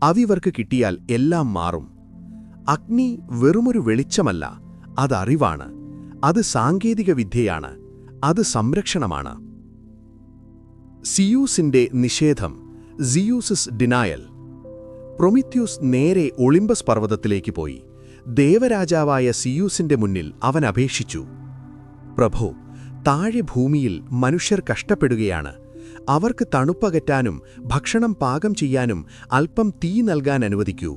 അവിവർക്ക് കിട്ടിയാൽ എല്ലാം മാറും. അഗ്നി വെറുമൊരു വെളിച്ചമല്ല, അത് അറിവാണ്, അത് സാങ്കേതിക വിദ്യയാണ്, അത് സംരക്ഷണമാണ്. സിയൂസിന്റെ നിഷേധം, സിയൂസസ് ഡിനായൽ. പ്രൊമിത്യൂസ് നേരെ ഒളിമ്പസ് പർവ്വതത്തിലേക്ക് പോയി. ദേവരാജാവായ സിയൂസിന്റെ മുന്നിൽ അവൻ അപേക്ഷിച്ചു, പ്രഭോ, താഴെ ഭൂമിയിൽ മനുഷ്യർ കഷ്ടപ്പെടുകയാണ്. അവർക്ക് തണുപ്പകറ്റാനും ഭക്ഷണം പാകം ചെയ്യാനും അല്പം തീ നൽകാൻ അനുവദിക്കൂ.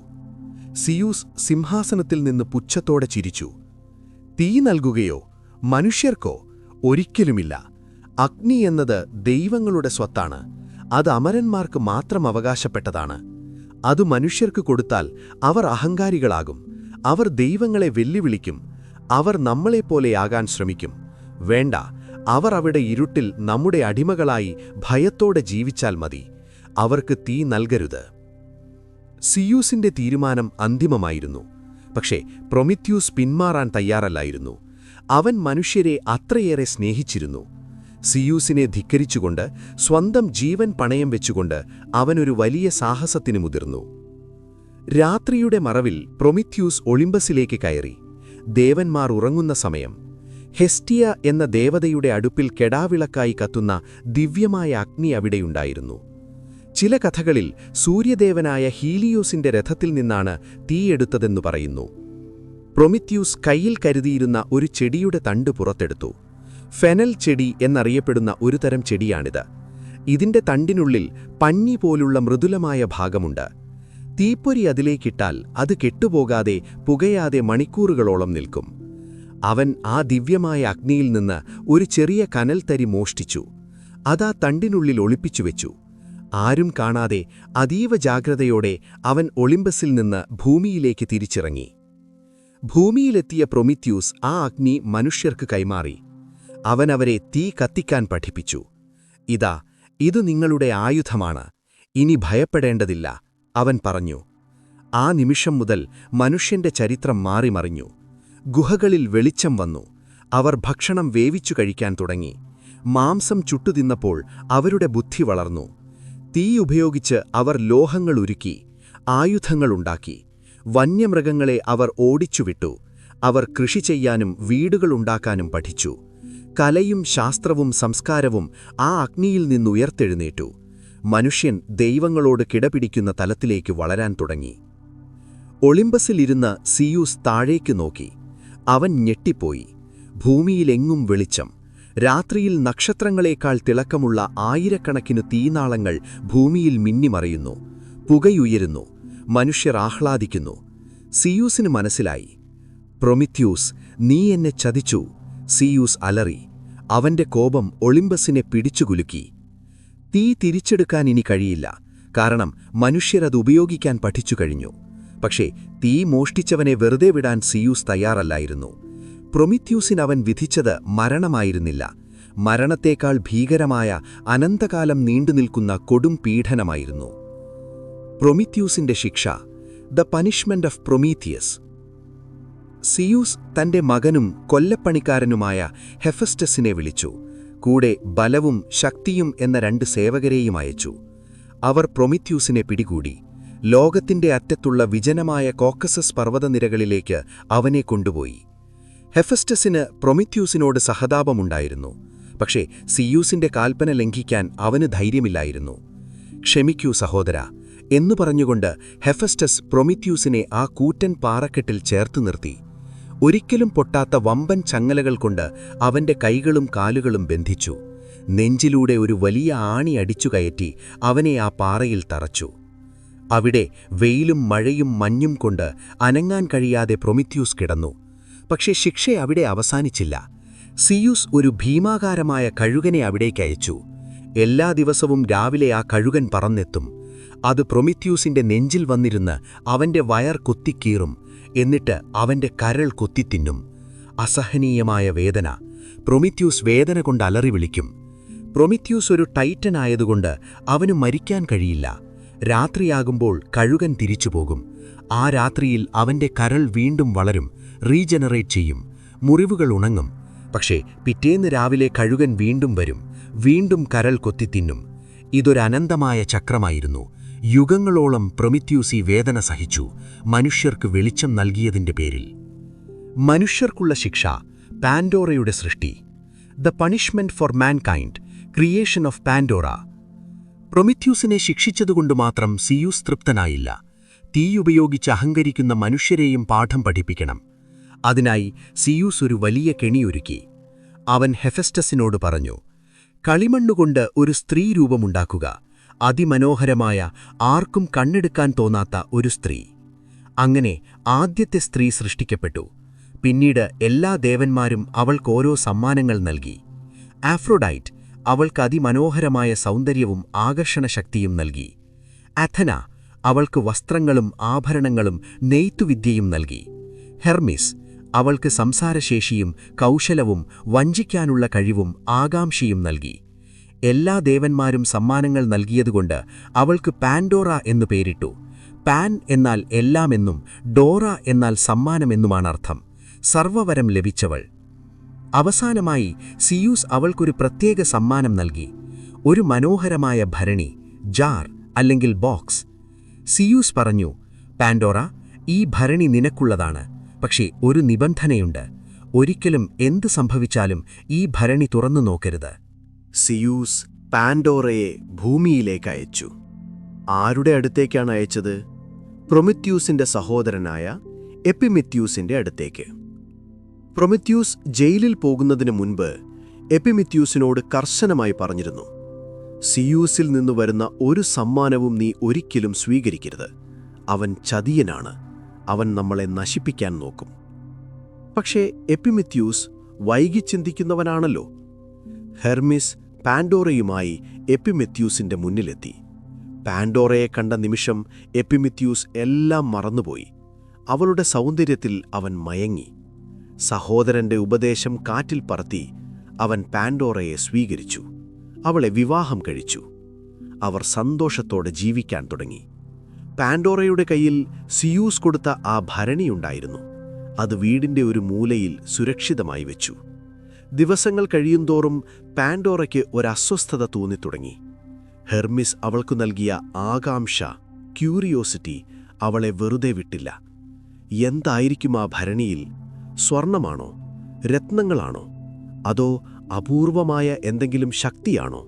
സിയൂസ് സിംഹാസനത്തിൽ നിന്ന് പുച്ഛത്തോടെ ചിരിച്ചു. തീ നൽകുകയോ? മനുഷ്യർക്കോ? ഒരിക്കലുമില്ല. അഗ്നി എന്നത് ദൈവങ്ങളുടെ സ്വത്താണ്. അത് അമരന്മാർക്ക് മാത്രം അവകാശപ്പെട്ടതാണ്. അത് മനുഷ്യർക്ക് കൊടുത്താൽ അവർ അഹങ്കാരികളാകും. അവർ ദൈവങ്ങളെ വെല്ലുവിളിക്കും. അവർ നമ്മളെപ്പോലെയാകാൻ ശ്രമിക്കും. വേണ്ട, അവർ അവിടെ ഇരുട്ടിൽ നമ്മുടെ അടിമകളായി ഭയത്തോടെ ജീവിച്ചാൽ മതി. അവർക്ക് തീ നൽകരുത്. സിയൂസിന്റെ തീരുമാനം അന്തിമമായിരുന്നു. പക്ഷേ പ്രൊമിത്യൂസ് പിന്മാറാൻ തയ്യാറല്ലായിരുന്നു. അവൻ മനുഷ്യരെ അത്രയേറെ സ്നേഹിച്ചിരുന്നു. സിയൂസിനെ ധിക്കരിച്ചുകൊണ്ട്, സ്വന്തം ജീവൻ പണയം വെച്ചുകൊണ്ട് അവനൊരു വലിയ സാഹസത്തിന് മുതിർന്നു. രാത്രിയുടെ മറവിൽ പ്രൊമിത്യൂസ് ഒളിമ്പസിലേക്ക് കയറി. ദേവന്മാർ ഉറങ്ങുന്ന സമയം. ഹെസ്റ്റിയ എന്ന ദേവതയുടെ അടുപ്പിൽ കെടാവിളക്കായി കത്തുന്ന ദിവ്യമായ അഗ്നി അവിടെയുണ്ടായിരുന്നു. ചില കഥകളിൽ സൂര്യദേവനായ ഹീലിയോസിന്റെ രഥത്തിൽ നിന്നാണ് തീയെടുത്തതെന്നു പറയുന്നു. പ്രൊമിത്യൂസ് കയ്യിൽ കരുതിയിരുന്ന ഒരു ചെടിയുടെ തണ്ട് പുറത്തെടുത്തു. ഫെനൽ ചെടി എന്നറിയപ്പെടുന്ന ഒരു തരം ചെടിയാണിത്. ഇതിന്റെ തണ്ടിനുള്ളിൽ പഞ്ഞി പോലുള്ള മൃദുലമായ ഭാഗമുണ്ട്. തീപ്പൊരി അതിലേക്കിട്ടാൽ അത് കെട്ടുപോകാതെ പുകയാതെ മണിക്കൂറുകളോളം നിൽക്കും. അവൻ ആ ദിവ്യമായ അഗ്നിയിൽ നിന്ന് ഒരു ചെറിയ കനൽത്തരി മോഷ്ടിച്ചു. അതാ തണ്ടിനുള്ളിൽ ഒളിപ്പിച്ചുവെച്ചു. ആരും കാണാതെ അതീവ ജാഗ്രതയോടെ അവൻ ഒളിമ്പസിൽ നിന്ന് ഭൂമിയിലേക്ക് തിരിച്ചിറങ്ങി. ഭൂമിയിലെത്തിയ പ്രൊമിത്യൂസ് ആ അഗ്നി മനുഷ്യർക്ക് കൈമാറി. അവൻ അവരെ തീ കത്തിക്കാൻ പഠിപ്പിച്ചു. ഇതാ, ഇത് നിങ്ങളുടെ ആയുധമാണ്. ഇനി ഭയപ്പെടേണ്ടതില്ല, അവൻ പറഞ്ഞു. ആ നിമിഷം മുതൽ മനുഷ്യന്റെ ചരിത്രം മാറിമറിഞ്ഞു. ഗുഹകളിൽ വെളിച്ചം വന്നു. അവർ ഭക്ഷണം വേവിച്ചു കഴിക്കാൻ തുടങ്ങി. മാംസം ചുട്ടുതിന്നപ്പോൾ അവരുടെ ബുദ്ധി വളർന്നു. തീ ഉപയോഗിച്ച് അവർ ലോഹങ്ങൾ ഉരുക്കി, ആയുധങ്ങളുണ്ടാക്കി. വന്യമൃഗങ്ങളെ അവർ ഓടിച്ചുവിട്ടു. അവർ കൃഷി ചെയ്യാനും വീടുകളുണ്ടാക്കാനും പഠിച്ചു. കലയും ശാസ്ത്രവും സംസ്കാരവും ആ അഗ്നിയിൽ നിന്നുയർത്തെഴുന്നേറ്റു. മനുഷ്യൻ ദൈവങ്ങളോട് കിടപിടിക്കുന്ന തലത്തിലേക്ക് വളരാൻ തുടങ്ങി. ഒളിമ്പസിലിരുന്ന സിയൂസ് താഴേക്ക് നോക്കി. അവൻ ഞെട്ടിപ്പോയി. ഭൂമിയിലെങ്ങും വെളിച്ചം. രാത്രിയിൽ നക്ഷത്രങ്ങളെക്കാൾ തിളക്കമുള്ള ആയിരക്കണക്കിന് തീനാളങ്ങൾ ഭൂമിയിൽ മിന്നിമറയുന്നു. പുകയുയരുന്നു. മനുഷ്യർ ആഹ്ലാദിക്കുന്നു. സിയൂസിന് മനസ്സിലായി. പ്രൊമിത്യൂസ്, നീ എന്നെ ചതിച്ചു. സിയൂസ് അലറി. അവന്റെ കോപം ഒളിമ്പസിനെ പിടിച്ചുകുലുക്കി. തീ തിരിച്ചെടുക്കാൻ ഇനി കഴിയില്ല. കാരണം മനുഷ്യരത് ഉപയോഗിക്കാൻ പഠിച്ചു കഴിഞ്ഞു. പക്ഷേ തീ മോഷ്ടിച്ചവനെ വെറുതെ വിടാൻ സിയൂസ് തയ്യാറല്ലായിരുന്നു. പ്രൊമിത്യൂസിന് അവൻ വിധിച്ചത് മരണമായിരുന്നില്ല. മരണത്തേക്കാൾ ഭീകരമായ അനന്തകാലം നീണ്ടുനിൽക്കുന്ന കൊടും പീഡനമായിരുന്നു. പ്രൊമിത്യൂസിന്റെ ശിക്ഷ, ദ പനിഷ്മെന്റ് ഓഫ് പ്രൊമീത്തിയസ്. സിയൂസ് തന്റെ മകനും കൊല്ലപ്പണിക്കാരനുമായ ഹെഫസ്റ്റസിനെ വിളിച്ചു. കൂടെ ബലവും ശക്തിയും എന്ന 2 സേവകരെയും അയച്ചു. അവർ പ്രൊമിത്യൂസിനെ പിടികൂടി. ലോകത്തിന്റെ അറ്റത്തുള്ള വിജനമായ കോക്കസസ് പർവ്വതനിരകളിലേക്ക് അവനെ കൊണ്ടുപോയി. ഹെഫസ്റ്റസിന് പ്രൊമിത്യൂസിനോട് സഹതാപമുണ്ടായിരുന്നു. പക്ഷേ സിയൂസിന്റെ കാൽപ്പന ലംഘിക്കാൻ അവന് ധൈര്യമില്ലായിരുന്നു. ക്ഷമിക്കൂ സഹോദരാ എന്നു പറഞ്ഞുകൊണ്ട് ഹെഫസ്റ്റസ് പ്രൊമിത്യൂസിനെ ആ കൂറ്റൻ പാറക്കെട്ടിൽ ചേർത്തു നിർത്തി. ഒരിക്കലും പൊട്ടാത്ത വമ്പൻ ചങ്ങലകൾ കൊണ്ട് അവന്റെ കൈകളും കാലുകളും ബന്ധിച്ചു. നെഞ്ചിലൂടെ ഒരു വലിയ ആണി അടിച്ചുകയറ്റി അവനെ ആ പാറയിൽ തറച്ചു. അവിടെ വെയിലും മഴയും മഞ്ഞും കൊണ്ട് അനങ്ങാൻ കഴിയാതെ പ്രൊമിത്യൂസ് കിടന്നു. പക്ഷേ ശിക്ഷ അവിടെ അവസാനിച്ചില്ല. സിയൂസ് ഒരു ഭീമാകാരമായ കഴുകനെ അവിടേക്കയച്ചു. എല്ലാ ദിവസവും രാവിലെ ആ കഴുകൻ പറന്നെത്തും. അത് പ്രൊമിത്യൂസിന്റെ നെഞ്ചിൽ വന്നിരുന്ന് അവന്റെ വയർ കൊത്തിക്കീറും, എന്നിട്ട് അവന്റെ കരൾ കൊത്തിത്തിന്നും. അസഹനീയമായ വേദന. പ്രൊമിത്യൂസ് വേദന കൊണ്ട് അലറി വിളിക്കും. പ്രൊമിത്യൂസ് ഒരു ടൈറ്റൻ ആയതുകൊണ്ട് അവന് മരിക്കാൻ കഴിയില്ല. രാത്രിയാകുമ്പോൾ കഴുകൻ തിരിച്ചുപോകും. ആ രാത്രിയിൽ അവന്റെ കരൾ വീണ്ടും വളരും, റീജനറേറ്റ് ചെയ്യും, മുറിവുകൾ ഉണങ്ങും. പക്ഷേ പിറ്റേന്ന് രാവിലെ കഴുകൻ വീണ്ടും വരും, വീണ്ടും കരൾ കൊത്തിത്തിന്നും. ഇതൊരനന്തമായ ചക്രമായിരുന്നു. യുഗങ്ങളോളം പ്രൊമിത്യൂസ് ഈ വേദന സഹിച്ചു, മനുഷ്യർക്ക് വെളിച്ചം നൽകിയതിന്റെ പേരിൽ. മനുഷ്യർക്കുള്ള ശിക്ഷ, പാൻഡോറയുടെ സൃഷ്ടി. The punishment for mankind, creation of Pandora. പ്രൊമിത്യൂസിനെ ശിക്ഷിച്ചതുകൊണ്ട് മാത്രം സിയൂസ് തൃപ്തനായില്ല. തീയുപയോഗിച്ച് അഹങ്കരിക്കുന്ന മനുഷ്യരെയും പാഠം പഠിപ്പിക്കണം. അതിനായി സിയൂസ് ഒരു വലിയ കെണിയൊരുക്കി. അവൻ ഹെഫെസ്റ്റസിനോട് പറഞ്ഞു, കളിമണ്ണുകൊണ്ട് ഒരു സ്ത്രീ രൂപമുണ്ടാക്കുക, അതിമനോഹരമായ, ആർക്കും കണ്ണെടുക്കാൻ തോന്നാത്ത ഒരു സ്ത്രീ. അങ്ങനെ ആദ്യത്തെ സ്ത്രീ സൃഷ്ടിക്കപ്പെട്ടു. പിന്നീട് എല്ലാ ദേവന്മാരും അവൾക്കോരോ സമ്മാനങ്ങൾ നൽകി. ആഫ്രോഡൈറ്റ് അവൾക്ക് അതിമനോഹരമായ സൗന്ദര്യവും ആകർഷണശക്തിയും നൽകി. അഥന അവൾക്ക് വസ്ത്രങ്ങളും ആഭരണങ്ങളും നെയ്ത്തുവിദ്യയും നൽകി. ഹെർമിസ് അവൾക്ക് സംസാരശേഷിയും കൗശലവും വഞ്ചിക്കാനുള്ള കഴിവും ആകാംക്ഷയും നൽകി. എല്ലാ ദേവന്മാരും സമ്മാനങ്ങൾ നൽകിയതുകൊണ്ട് അവൾക്ക് പാൻഡോറ എന്നു പേരിട്ടു. പാൻ എന്നാൽ എല്ലാമെന്നും ഡോറ എന്നാൽ സമ്മാനമെന്നുമാണർത്ഥം. സർവവരം ലഭിച്ചവൾ. അവസാനമായി സിയൂസ് അവൾക്കൊരു പ്രത്യേക സമ്മാനം നൽകി, ഒരു മനോഹരമായ ഭരണി, ജാർ അല്ലെങ്കിൽ ബോക്സ്. സിയൂസ് പറഞ്ഞു, പാൻഡോറ, ഈ ഭരണി നിനക്കുള്ളതാണ്. പക്ഷേ ഒരു നിബന്ധനയുണ്ട്. ഒരിക്കലും എന്ത് സംഭവിച്ചാലും ഈ ഭരണി തുറന്നു നോക്കരുത്. സിയൂസ് പാൻഡോറയെ ഭൂമിയിലേക്ക് അയച്ചു. ആരുടെ അടുത്തേക്കാണ് അയച്ചത്? പ്രൊമിത്യൂസിന്റെ സഹോദരനായ എപ്പിമിത്യൂസിന്റെ അടുത്തേക്ക്. പ്രൊമിത്യൂസ് ജയിലിൽ പോകുന്നതിന് മുൻപ് എപ്പിമിത്യൂസിനോട് കർശനമായി പറഞ്ഞിരുന്നു, സിയൂസിൽ നിന്നു വരുന്ന ഒരു സമ്മാനവും നീ ഒരിക്കലും സ്വീകരിക്കരുത്. അവൻ ചതിയനാണ്. അവൻ നമ്മളെ നശിപ്പിക്കാൻ നോക്കും. പക്ഷേ എപ്പിമിത്യൂസ് വൈകി ചിന്തിക്കുന്നവനാണല്ലോ. ഹെർമിസ് പാൻഡോറയുമായി എപ്പിമെത്യൂസിന്റെ മുന്നിലെത്തി. പാൻഡോറയെ കണ്ട നിമിഷം എപ്പിമിത്യൂസ് എല്ലാം മറന്നുപോയി. അവളുടെ സൗന്ദര്യത്തിൽ അവൻ മയങ്ങി. സഹോദരന്റെ ഉപദേശം കാറ്റിൽ പറത്തി അവൻ പാൻഡോറയെ സ്വീകരിച്ചു. അവളെ വിവാഹം കഴിച്ചു. അവർ സന്തോഷത്തോടെ ജീവിക്കാൻ തുടങ്ങി. പാൻഡോറയുടെ കയ്യിൽ സിയൂസ് കൊടുത്ത ആ ഭരണിയുണ്ടായിരുന്നു. അത് വീടിന്റെ ഒരു മൂലയിൽ സുരക്ഷിതമായി വെച്ചു. ദിവസങ്ങൾ കഴിയുന്തോറും പാൻഡോറയ്ക്ക് ഒരസ്വസ്ഥത തോന്നിത്തുടങ്ങി. ഹെർമിസ് അവൾക്കു നൽകിയ ആകാംക്ഷ, ക്യൂരിയോസിറ്റി അവളെ വെറുതെ വിട്ടില്ല. എന്തായിരിക്കും ആ ഭരണിയിൽ? സ്വർണമാണോ? രത്നങ്ങളാണോ? അതോ അപൂർവമായ എന്തെങ്കിലും ശക്തിയാണോ?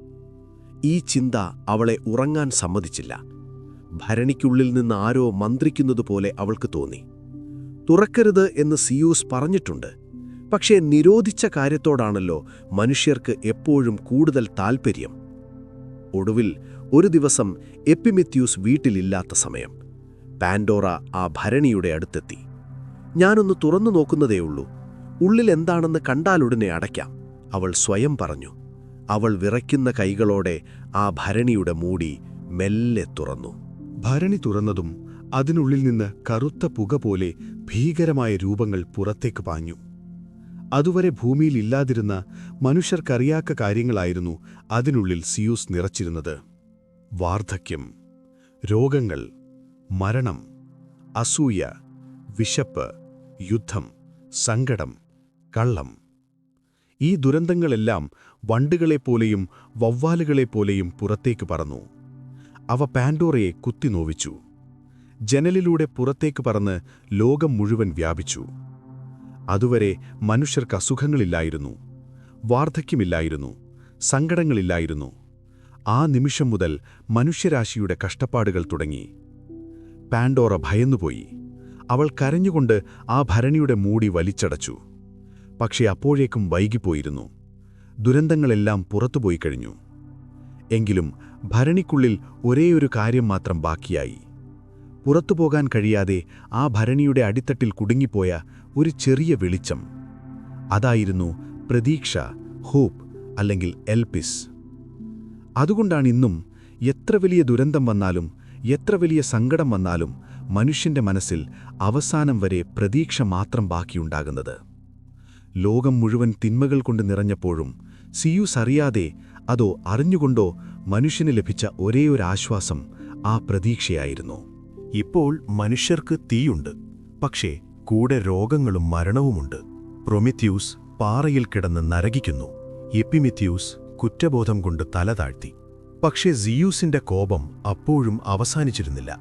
ഈ ചിന്ത അവളെ ഉറങ്ങാൻ സമ്മതിച്ചില്ല. ഭരണിക്കുള്ളിൽ നിന്ന് ആരോ മന്ത്രിക്കുന്നതുപോലെ അവൾക്ക് തോന്നി. തുറക്കരുത് എന്ന് സിയൂസ് പറഞ്ഞിട്ടുണ്ട്. പക്ഷേ നിരോധിച്ച കാര്യത്തോടാണല്ലോ മനുഷ്യർക്ക് എപ്പോഴും കൂടുതൽ താൽപ്പര്യം. ഒടുവിൽ ഒരു ദിവസം എപ്പിമെത്യൂസ് വീട്ടിലില്ലാത്ത സമയം പാൻഡോറ ആ ഭരണിയുടെ അടുത്തെത്തി. ഞാനൊന്ന് തുറന്നു നോക്കുന്നതേയുള്ളൂ, ഉള്ളിൽ എന്താണെന്ന് കണ്ടാലുടനെ അടയ്ക്കാം, അവൾ സ്വയം പറഞ്ഞു. അവൾ വിറയ്ക്കുന്ന കൈകളോടെ ആ ഭരണിയുടെ മൂടി മെല്ലെ തുറന്നു. ഭരണി തുറന്നതും അതിനുള്ളിൽ നിന്ന് കറുത്ത പുക പോലെ ഭീകരമായ രൂപങ്ങൾ പുറത്തേക്ക് പാഞ്ഞു. അതുവരെ ഭൂമിയിൽ ഇല്ലാതിരുന്ന മനുഷ്യർക്കറിയാത്ത കാര്യങ്ങളായിരുന്നു അതിനുള്ളിൽ സിയൂസ് നിറച്ചിരുന്നത്. വാർദ്ധക്യം, രോഗങ്ങൾ, മരണം, അസൂയ, വിശപ്പ്, യുദ്ധം, സങ്കടം, കള്ളം. ഈ ദുരന്തങ്ങളെല്ലാം വണ്ടുകളെപ്പോലെയും വവ്വാലുകളെപ്പോലെയും പുറത്തേക്ക് പറന്നു. അവ പാൻഡോറയെ കുത്തിനോവിച്ചു. ജനലിലൂടെ പുറത്തേക്ക് പറന്ന് ലോകം മുഴുവൻ വ്യാപിച്ചു. അതുവരെ മനുഷ്യർക്ക് അസുഖങ്ങളില്ലായിരുന്നു, വാർദ്ധക്യമില്ലായിരുന്നു, സങ്കടങ്ങളില്ലായിരുന്നു. ആ നിമിഷം മുതൽ മനുഷ്യരാശിയുടെ കഷ്ടപ്പാടുകൾ തുടങ്ങി. പാൻഡോറ ഭയന്നുപോയി. അവൾ കരഞ്ഞുകൊണ്ട് ആ ഭരണിയുടെ മൂടി വലിച്ചടച്ചു. പക്ഷേ അപ്പോഴേക്കും വൈകിപ്പോയിരുന്നു. ദുരന്തങ്ങളെല്ലാം പുറത്തുപോയി കഴിഞ്ഞു. എങ്കിലും ഭരണിക്കുള്ളിൽ ഒരേയൊരു കാര്യം മാത്രം ബാക്കിയായി. പുറത്തുപോകാൻ കഴിയാതെ ആ ഭരണിയുടെ അടിത്തട്ടിൽ കുടുങ്ങിപ്പോയ ഒരു ചെറിയ വെളിച്ചം. അതായിരുന്നു പ്രതീക്ഷ, ഹോപ്പ് അല്ലെങ്കിൽ എൽപിസ്. അതുകൊണ്ടാണ് ഇന്നും എത്ര വലിയ ദുരന്തം വന്നാലും, എത്ര വലിയ സങ്കടം വന്നാലും മനുഷ്യന്റെ മനസ്സിൽ അവസാനം വരെ പ്രതീക്ഷ മാത്രം ബാക്കിയുണ്ടാകുന്നത്. ലോകം മുഴുവൻ തിന്മകൾ കൊണ്ട് നിറഞ്ഞപ്പോഴും സിയൂസ് അറിയാതെ അതോ അറിഞ്ഞുകൊണ്ടോ മനുഷ്യന് ലഭിച്ച ഒരേയൊരാശ്വാസം ആ പ്രതീക്ഷയായിരുന്നു. ഇപ്പോൾ മനുഷ്യർക്ക് തീയുണ്ട്, പക്ഷേ കൂടെ രോഗങ്ങളും മരണവുമുണ്ട്. പ്രൊമിത്യൂസ് പാറയിൽ കിടന്ന് നരകിക്കുന്നു. എപ്പിമിത്യൂസ് കുറ്റബോധം കൊണ്ട് തല താഴ്ത്തി. പക്ഷേ സിയൂസിന്റെ കോപം അപ്പോഴും അവസാനിച്ചിരുന്നില്ല.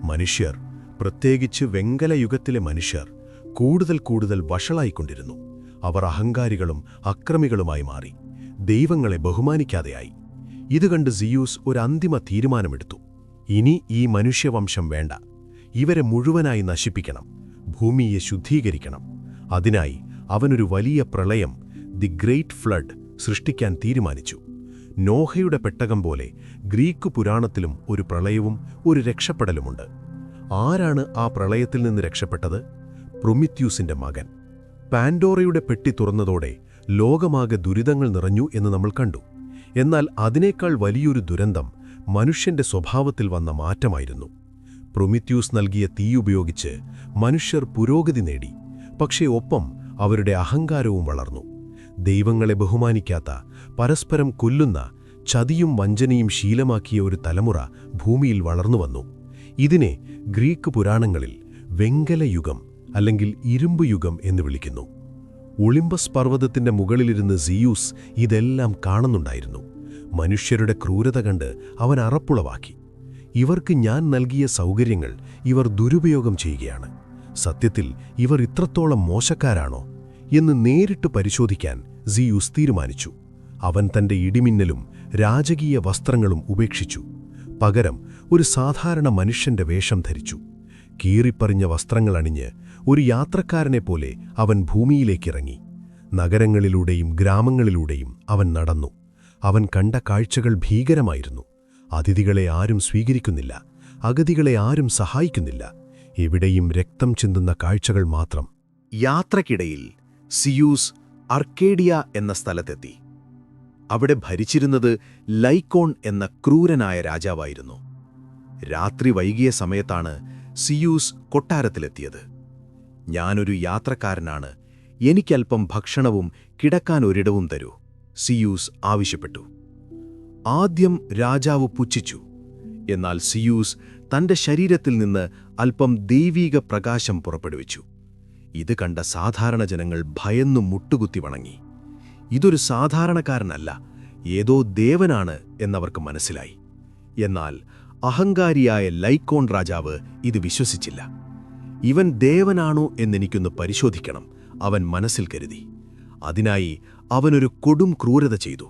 മനുഷ്യർ, പ്രത്യേകിച്ച് വെങ്കലയുഗത്തിലെ മനുഷ്യർ, കൂടുതൽ വഷളായിക്കൊണ്ടിരുന്നു. അവർ അഹങ്കാരികളും അക്രമികളുമായി മാറി, ദൈവങ്ങളെ ബഹുമാനിക്കാതെയായി. ഇത് കണ്ട് സിയൂസ് ഒരു അന്തിമ തീരുമാനമെടുത്തു. ഇനി ഈ മനുഷ്യവംശം വേണ്ട, ഇവരെ മുഴുവനായി നശിപ്പിക്കണം, ഭൂമിയെ ശുദ്ധീകരിക്കണം. അതിനായി അവനൊരു വലിയ പ്രളയം, ദി ഗ്രേറ്റ് ഫ്ലഡ്, സൃഷ്ടിക്കാൻ തീരുമാനിച്ചു. നോഹയുടെ പെട്ടകം പോലെ ഗ്രീക്ക് പുരാണത്തിലും ഒരു പ്രളയവും ഒരു രക്ഷപ്പെടലുമുണ്ട്. ആരാണ് ആ പ്രളയത്തിൽ നിന്ന് രക്ഷപ്പെട്ടത്? പ്രൊമിത്യൂസിന്റെ മകൻ. പാൻഡോറയുടെ പെട്ടി തുറന്നതോടെ ലോകമാകെ ദുരിതങ്ങൾ നിറഞ്ഞു എന്ന് നമ്മൾ കണ്ടു. എന്നാൽ അതിനേക്കാൾ വലിയൊരു ദുരന്തം മനുഷ്യന്റെ സ്വഭാവത്തിൽ വന്ന മാറ്റമായിരുന്നു. പ്രൊമിത്യൂസ് നൽകിയ തീയുപയോഗിച്ച് മനുഷ്യർ പുരോഗതി നേടി. പക്ഷേ ഒപ്പം അവരുടെ അഹങ്കാരവും വളർന്നു. ദൈവങ്ങളെ ബഹുമാനിക്കാത്ത, പരസ്പരം കൊല്ലുന്ന, ചതിയും വഞ്ചനയും ശീലമാക്കിയ ഒരു തലമുറ ഭൂമിയിൽ വളർന്നുവന്നു. ഇതിനെ ഗ്രീക്ക് പുരാണങ്ങളിൽ വെങ്കലയുഗം അല്ലെങ്കിൽ ഇരുമ്പുയുഗം എന്ന് വിളിക്കുന്നു. ഒളിമ്പസ് പർവ്വതത്തിന്റെ മുകളിലിരുന്ന് സിയൂസ് ഇതെല്ലാം കാണുന്നുണ്ടായിരുന്നു. മനുഷ്യരുടെ ക്രൂരത കണ്ട് അവൻ അറപ്പുളവാക്കി. ഇവർക്ക് ഞാൻ നൽകിയ സൗകര്യങ്ങൾ ഇവർ ദുരുപയോഗം ചെയ്യുകയാണ്. സത്യത്തിൽ ഇവർ ഇത്രത്തോളം മോശക്കാരാണോ എന്ന് നേരിട്ട് പരിശോധിക്കാൻ സിയൂസ് തീരുമാനിച്ചു. അവൻ തന്റെ ഇടിമിന്നലും രാജകീയ വസ്ത്രങ്ങളും ഉപേക്ഷിച്ചു. പകരം ഒരു സാധാരണ മനുഷ്യന്റെ വേഷം ധരിച്ചു. കീറിപ്പറിഞ്ഞ വസ്ത്രങ്ങൾ അണിഞ്ഞ് ഒരു യാത്രക്കാരനെപ്പോലെ അവൻ ഭൂമിയിലേക്കിറങ്ങി. നഗരങ്ങളിലൂടെയും ഗ്രാമങ്ങളിലൂടെയും അവൻ നടന്നു. അവൻ കണ്ട കാഴ്ചകൾ ഭീകരമായിരുന്നു. അതിഥികളെ ആരും സ്വീകരിക്കുന്നില്ല, അഗതികളെ ആരും സഹായിക്കുന്നില്ല. എവിടെയും രക്തം ചിന്തുന്ന കാഴ്ചകൾ മാത്രം. യാത്രക്കിടയിൽ സിയൂസ് അർക്കേഡിയ എന്ന സ്ഥലത്തെത്തി. അവിടെ ഭരിച്ചിരുന്നത് ലൈക്കോൺ എന്ന ക്രൂരനായ രാജാവായിരുന്നു. രാത്രി വൈകിയ സമയത്താണ് സിയൂസ് കൊട്ടാരത്തിലെത്തിയത്. ഞാനൊരു യാത്രക്കാരനാണ്, എനിക്കല്പം ഭക്ഷണവും കിടക്കാൻ ഒരിടവും തരൂ, സിയൂസ് ആവശ്യപ്പെട്ടു. ആദ്യം രാജാവ് പുച്ഛിച്ചു. എന്നാൽ സിയൂസ് തന്റെ ശരീരത്തിൽ നിന്ന് അല്പം ദൈവീക പ്രകാശം പുറപ്പെടുവിച്ചു. ഇത് കണ്ട സാധാരണ ജനങ്ങൾ ഭയന്നു മുട്ടുകുത്തി വണങ്ങി. ഇതൊരു സാധാരണക്കാരനല്ല, ഏതോ ദേവനാണ് എന്നവർക്ക് മനസ്സിലായി. എന്നാൽ അഹങ്കാരിയായ ലൈക്കോൺ രാജാവ് ഇത് വിശ്വസിച്ചില്ല. ഇവൻ ദേവനാണോ എന്നെനിക്കൊന്ന് പരിശോധിക്കണം, അവൻ മനസ്സിൽ കരുതി. അതിനായി അവനൊരു കൊടും ക്രൂരത ചെയ്തു.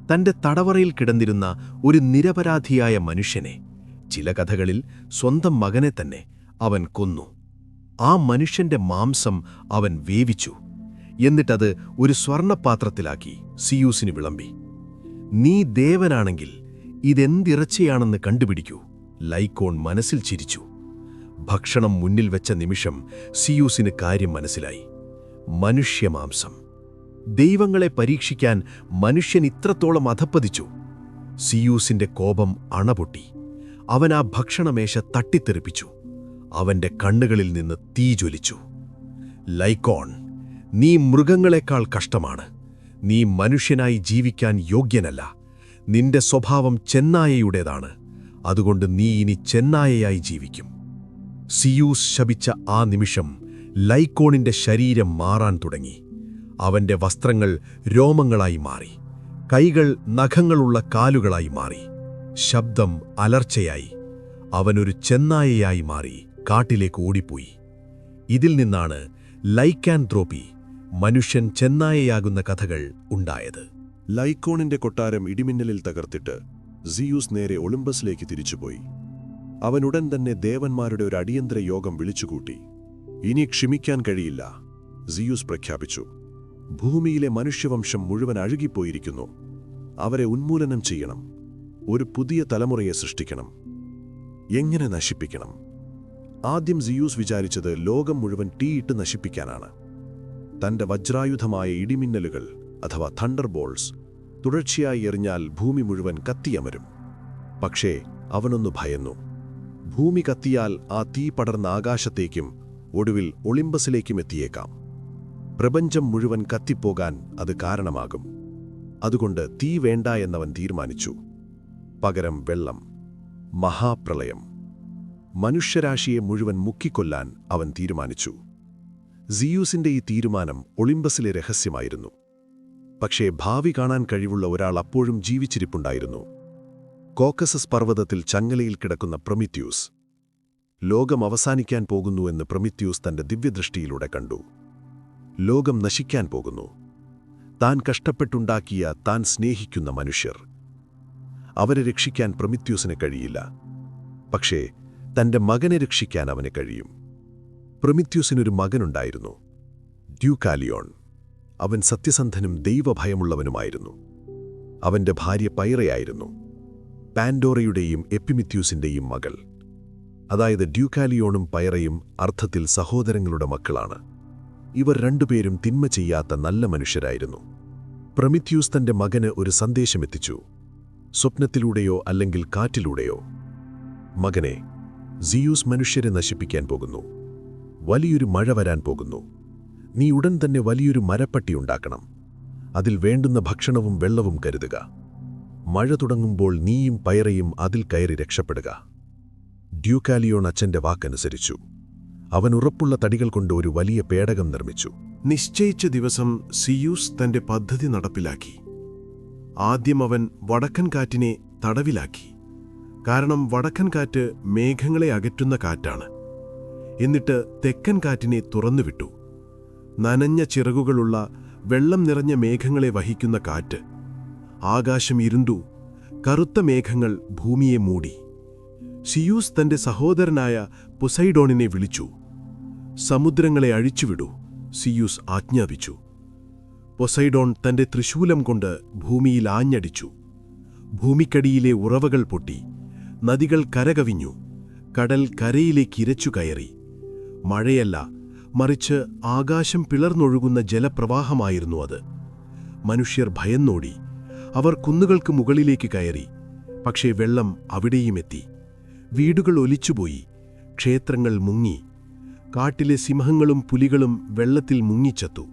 തന്റെ തടവറയിൽ കിടന്നിരുന്ന ഒരു നിരപരാധിയായ മനുഷ്യനെ, ചില കഥകളിൽ സ്വന്തം മകനെ തന്നെ, അവൻ കൊന്നു. ആ മനുഷ്യന്റെ മാംസം അവൻ വേവിച്ചു. എന്നിട്ടത് ഒരു സ്വർണ്ണപാത്രത്തിലാക്കി സിയൂസിന് വിളമ്പി. നീ ദേവനാണെങ്കിൽ ഇതെന്തിറച്ചയാണെന്ന് കണ്ടുപിടിക്കൂ, ലൈക്കോൺ മനസ്സിൽ ചിരിച്ചു. ഭക്ഷണം മുന്നിൽ വെച്ച നിമിഷം സിയൂസിന് കാര്യം മനസ്സിലായി. മനുഷ്യമാംസം. ദൈവങ്ങളെ പരീക്ഷിക്കാൻ മനുഷ്യൻ ഇത്രത്തോളം അധപ്പതിച്ചു. സിയൂസിന്റെ കോപം അണപൊട്ടി. അവൻ ആ ഭക്ഷണമേശ തട്ടിത്തെറിപ്പിച്ചു. അവന്റെ കണ്ണുകളിൽ നിന്ന് തീ ജ്വലിച്ചു. ലൈക്കോൺ, നീ മൃഗങ്ങളെക്കാൾ കഷ്ടമാണ്. നീ മനുഷ്യനായി ജീവിക്കാൻ യോഗ്യനല്ല. നിന്റെ സ്വഭാവം ചെന്നായയുടേതാണ്. അതുകൊണ്ട് നീ ഇനി ചെന്നായയായി ജീവിക്കും. സിയൂസ് ശപിച്ച ആ നിമിഷം ലൈക്കോണിന്റെ ശരീരം മാറാൻ തുടങ്ങി. അവന്റെ വസ്ത്രങ്ങൾ രോമങ്ങളായി മാറി. കൈകൾ നഖങ്ങളുള്ള കാലുകളായി മാറി. ശബ്ദം അലർച്ചയായി. അവനൊരു ചെന്നായയായി മാറി കാട്ടിലേക്ക് ഓടിപ്പോയി. ഇതിൽ നിന്നാണ് ലൈക്കാൻത്രോപ്പി, മനുഷ്യൻ ചെന്നായയാകുന്ന കഥകൾ ഉണ്ടായത്. ലൈക്കോണിന്റെ കൊട്ടാരം ഇടിമിന്നലിൽ തകർത്തിട്ട് സിയൂസ് നേരെ ഒളിമ്പസിലേക്ക് തിരിച്ചുപോയി. അവനുടൻ തന്നെ ദേവന്മാരുടെ ഒരു അടിയന്തര യോഗം വിളിച്ചുകൂട്ടി. ഇനി ക്ഷമിക്കാൻ കഴിയില്ല, സിയൂസ് പ്രഖ്യാപിച്ചു. ഭൂമിയിലെ മനുഷ്യവംശം മുഴുവൻ അഴുകിപ്പോയിരിക്കുന്നു. അവരെ ഉന്മൂലനം ചെയ്യണം. ഒരു പുതിയ തലമുറയെ സൃഷ്ടിക്കണം. എങ്ങനെ നശിപ്പിക്കണം? ആദ്യം സിയൂസ് വിചാരിച്ചത് ലോകം മുഴുവൻ തീയിട്ട് നശിപ്പിക്കാനാണ്. തന്റെ വജ്രായുധമായ ഇടിമിന്നലുകൾ അഥവാ തണ്ടർ ബോൾസ് തുടർച്ചയായി എറിഞ്ഞാൽ ഭൂമി മുഴുവൻ കത്തിയമരും. പക്ഷേ അവനൊന്നു ഭയന്നു. ഭൂമി കത്തിയാൽ ആ തീ പടർന്ന ആകാശത്തേക്കും ഒടുവിൽ ഒളിമ്പസിലേക്കും എത്തിയേക്കാം. പ്രപഞ്ചം മുഴുവൻ കത്തിപ്പോകാൻ അത് കാരണമാകും. അതുകൊണ്ട് തീ വേണ്ട എന്നവൻ തീരുമാനിച്ചു. പകരം വെള്ളം, മഹാപ്രളയം. മനുഷ്യരാശിയെ മുഴുവൻ മുക്കിക്കൊല്ലാൻ അവൻ തീരുമാനിച്ചു. സിയൂസിന്റെ ഈ തീരുമാനം ഒളിമ്പസിലെ രഹസ്യമായിരുന്നു. പക്ഷേ ഭാവി കാണാൻ കഴിവുള്ള ഒരാൾ അപ്പോഴും ജീവിച്ചിരിപ്പുണ്ടായിരുന്നു. കോക്കസസ് പർവ്വതത്തിൽ ചങ്ങലയിൽ കിടക്കുന്ന പ്രൊമിത്യൂസ്. ലോകം അവസാനിക്കാൻ പോകുന്നുവെന്ന് പ്രൊമിത്യൂസ് തന്റെ ദിവ്യദൃഷ്ടിയിലൂടെ കണ്ടു. ലോകം നശിക്കാൻ പോകുന്നു. താൻ കഷ്ടപ്പെട്ടുണ്ടാക്കിയ, താൻ സ്നേഹിക്കുന്ന മനുഷ്യർ. അവരെ രക്ഷിക്കാൻ പ്രൊമിത്യൂസിന് കഴിയില്ല. പക്ഷേ തന്റെ മകനെ രക്ഷിക്കാൻ അവന് കഴിയും. പ്രൊമിത്യൂസിനൊരു മകനുണ്ടായിരുന്നു, ഡ്യൂക്കാലിയോൺ. അവൻ സത്യസന്ധനും ദൈവഭയമുള്ളവനുമായിരുന്നു. അവന്റെ ഭാര്യ പൈറയായിരുന്നു, പാൻഡോറയുടെയും എപ്പിമിത്യൂസിന്റെയും മകൾ. അതായത് ഡ്യൂക്കാലിയോണും പൈറയും അർത്ഥത്തിൽ സഹോദരങ്ങളുടെ മക്കളാണ്. ഇവർ രണ്ടുപേരും തിന്മ ചെയ്യാത്ത നല്ല മനുഷ്യരായിരുന്നു. പ്രൊമിത്യൂസ് തന്റെ മകന് ഒരു സന്ദേശമെത്തിച്ചു, സ്വപ്നത്തിലൂടെയോ അല്ലെങ്കിൽ കാറ്റിലൂടെയോ. മകനെ, സിയൂസ് മനുഷ്യരെ നശിപ്പിക്കാൻ പോകുന്നു. വലിയൊരു മഴ വരാൻ പോകുന്നു. നീ ഉടൻ തന്നെ വലിയൊരു മരപ്പട്ടി ഉണ്ടാക്കണം. അതിൽ വേണ്ടുന്ന ഭക്ഷണവും വെള്ളവും കരുതുക. മഴ തുടങ്ങുമ്പോൾ നീയും പൈറയും അതിൽ കയറി രക്ഷപ്പെടുക. ഡ്യൂക്കാലിയോൺ അച്ഛന്റെ വാക്കനുസരിച്ചു. അവൻ ഉറപ്പുള്ള തടികൾ കൊണ്ട് ഒരു വലിയ പേടകം നിർമ്മിച്ചു. നിശ്ചയിച്ച ദിവസം സിയൂസ് തന്റെ പദ്ധതി നടപ്പിലാക്കി. ആദ്യം അവൻ വടക്കൻ കാറ്റിനെ തടവിലാക്കി. കാരണം വടക്കൻ കാറ്റ് മേഘങ്ങളെ അകറ്റുന്ന കാറ്റാണ്. എന്നിട്ട് തെക്കൻ കാറ്റിനെ തുറന്നുവിട്ടു. നനഞ്ഞ ചിറകുകളുള്ള വെള്ളം നിറഞ്ഞ മേഘങ്ങളെ വഹിക്കുന്ന കാറ്റ്. ആകാശം ഇരുണ്ടു. കറുത്ത മേഘങ്ങൾ ഭൂമിയെ മൂടി. സിയൂസ് തന്റെ സഹോദരനായ പൊസൈഡോണിനെ വിളിച്ചു. സമുദ്രങ്ങളെ അഴിച്ചുവിടൂ, സിയൂസ് ആജ്ഞാപിച്ചു. പൊസൈഡോൺ തന്റെ ത്രിശൂലം കൊണ്ട് ഭൂമിയിൽ ആഞ്ഞടിച്ചു. ഭൂമിക്കടിയിലെ ഉറവകൾ പൊട്ടി. നദികൾ കരകവിഞ്ഞു. കടൽ കരയിലേക്ക് ഇരച്ചു കയറി. മഴയല്ല, മറിച്ച് ആകാശം പിളർന്നൊഴുകുന്ന ജലപ്രവാഹമായിരുന്നു അത്. മനുഷ്യർ ഭയന്നോടി. അവർ കുന്നുകൾക്ക് മുകളിലേക്ക് കയറി. പക്ഷേ വെള്ളം അവിടെയും എത്തി. വീടുകൾ ഒലിച്ചുപോയി. ക്ഷേത്രങ്ങൾ മുങ്ങി. കാട്ടിലെ സിംഹങ്ങളും പുലികളും വെള്ളത്തിൽ മുങ്ങിച്ചത്തു.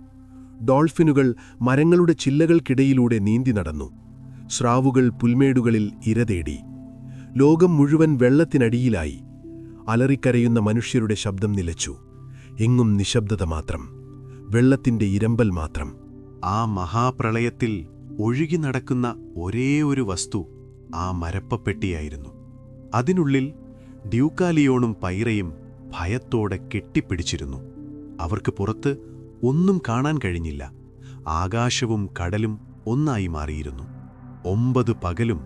ഡോൾഫിനുകൾ മരങ്ങളുടെ ചില്ലകൾക്കിടയിലൂടെ നീന്തി നടന്നു. സ്രാവുകൾ പുൽമേടുകളിൽ ഇരതേടി. ലോകം മുഴുവൻ വെള്ളത്തിനടിയിലായി. അലറിക്കരയുന്ന മനുഷ്യരുടെ ശബ്ദം നിലച്ചു. എങ്ങും നിശബ്ദത മാത്രം, വെള്ളത്തിന്റെ ഇരമ്പൽ മാത്രം. ആ മഹാപ്രളയത്തിൽ ഒഴുകി നടക്കുന്ന ഒരേ ഒരു വസ്തു ആ മരപ്പപ്പെട്ടിയായിരുന്നു. അതിനുള്ളിൽ ഡ്യൂക്കാലിയോണും പൈറയും ഭയത്തോടെ കെട്ടിപ്പിടിച്ചിരുന്നു. അവർക്ക് പുറത്ത് ഒന്നും കാണാൻ കഴിഞ്ഞില്ല. ആകാശവും കടലും ഒന്നായി മാറിയിരുന്നു. 9 പകലും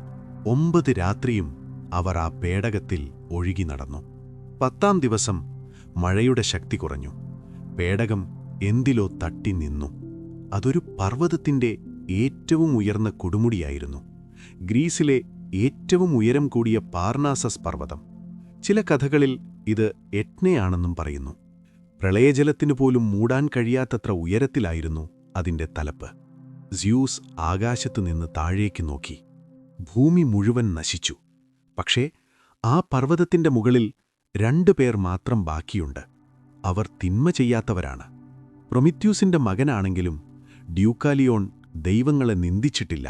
9 രാത്രിയും അവർ ആ പേടകത്തിൽ ഒഴുകി നടന്നു. 10ാം ദിവസം മഴയുടെ ശക്തി കുറഞ്ഞു. പേടകം എന്തിലോ തട്ടി നിന്നു. അതൊരു പർവ്വതത്തിന്റെ ഏറ്റവും ഉയർന്ന കൊടുമുടിയായിരുന്നു. ഗ്രീസിലെ ഏറ്റവും ഉയരം കൂടിയ പാർനാസസ് പർവ്വതം. ചില കഥകളിൽ ഇത് എറ്റ്നയാണെന്നും പറയുന്നു. പ്രളയജലത്തിനു പോലും മൂടാൻ കഴിയാത്തത്ര ഉയരത്തിലായിരുന്നു അതിന്റെ തലപ്പ്. സ്യൂസ് ആകാശത്തുനിന്ന് താഴേക്ക് നോക്കി. ഭൂമി മുഴുവൻ നശിച്ചു. പക്ഷേ ആ പർവ്വതത്തിന്റെ മുകളിൽ 2 പേർ മാത്രം ബാക്കിയുണ്ട്. അവർ തിന്മ ചെയ്യാത്തവരാണ്. പ്രൊമിത്യൂസിന്റെ മകനാണെങ്കിലും ഡ്യൂക്കാലിയോൺ ദൈവങ്ങളെ നിന്ദിച്ചിട്ടില്ല.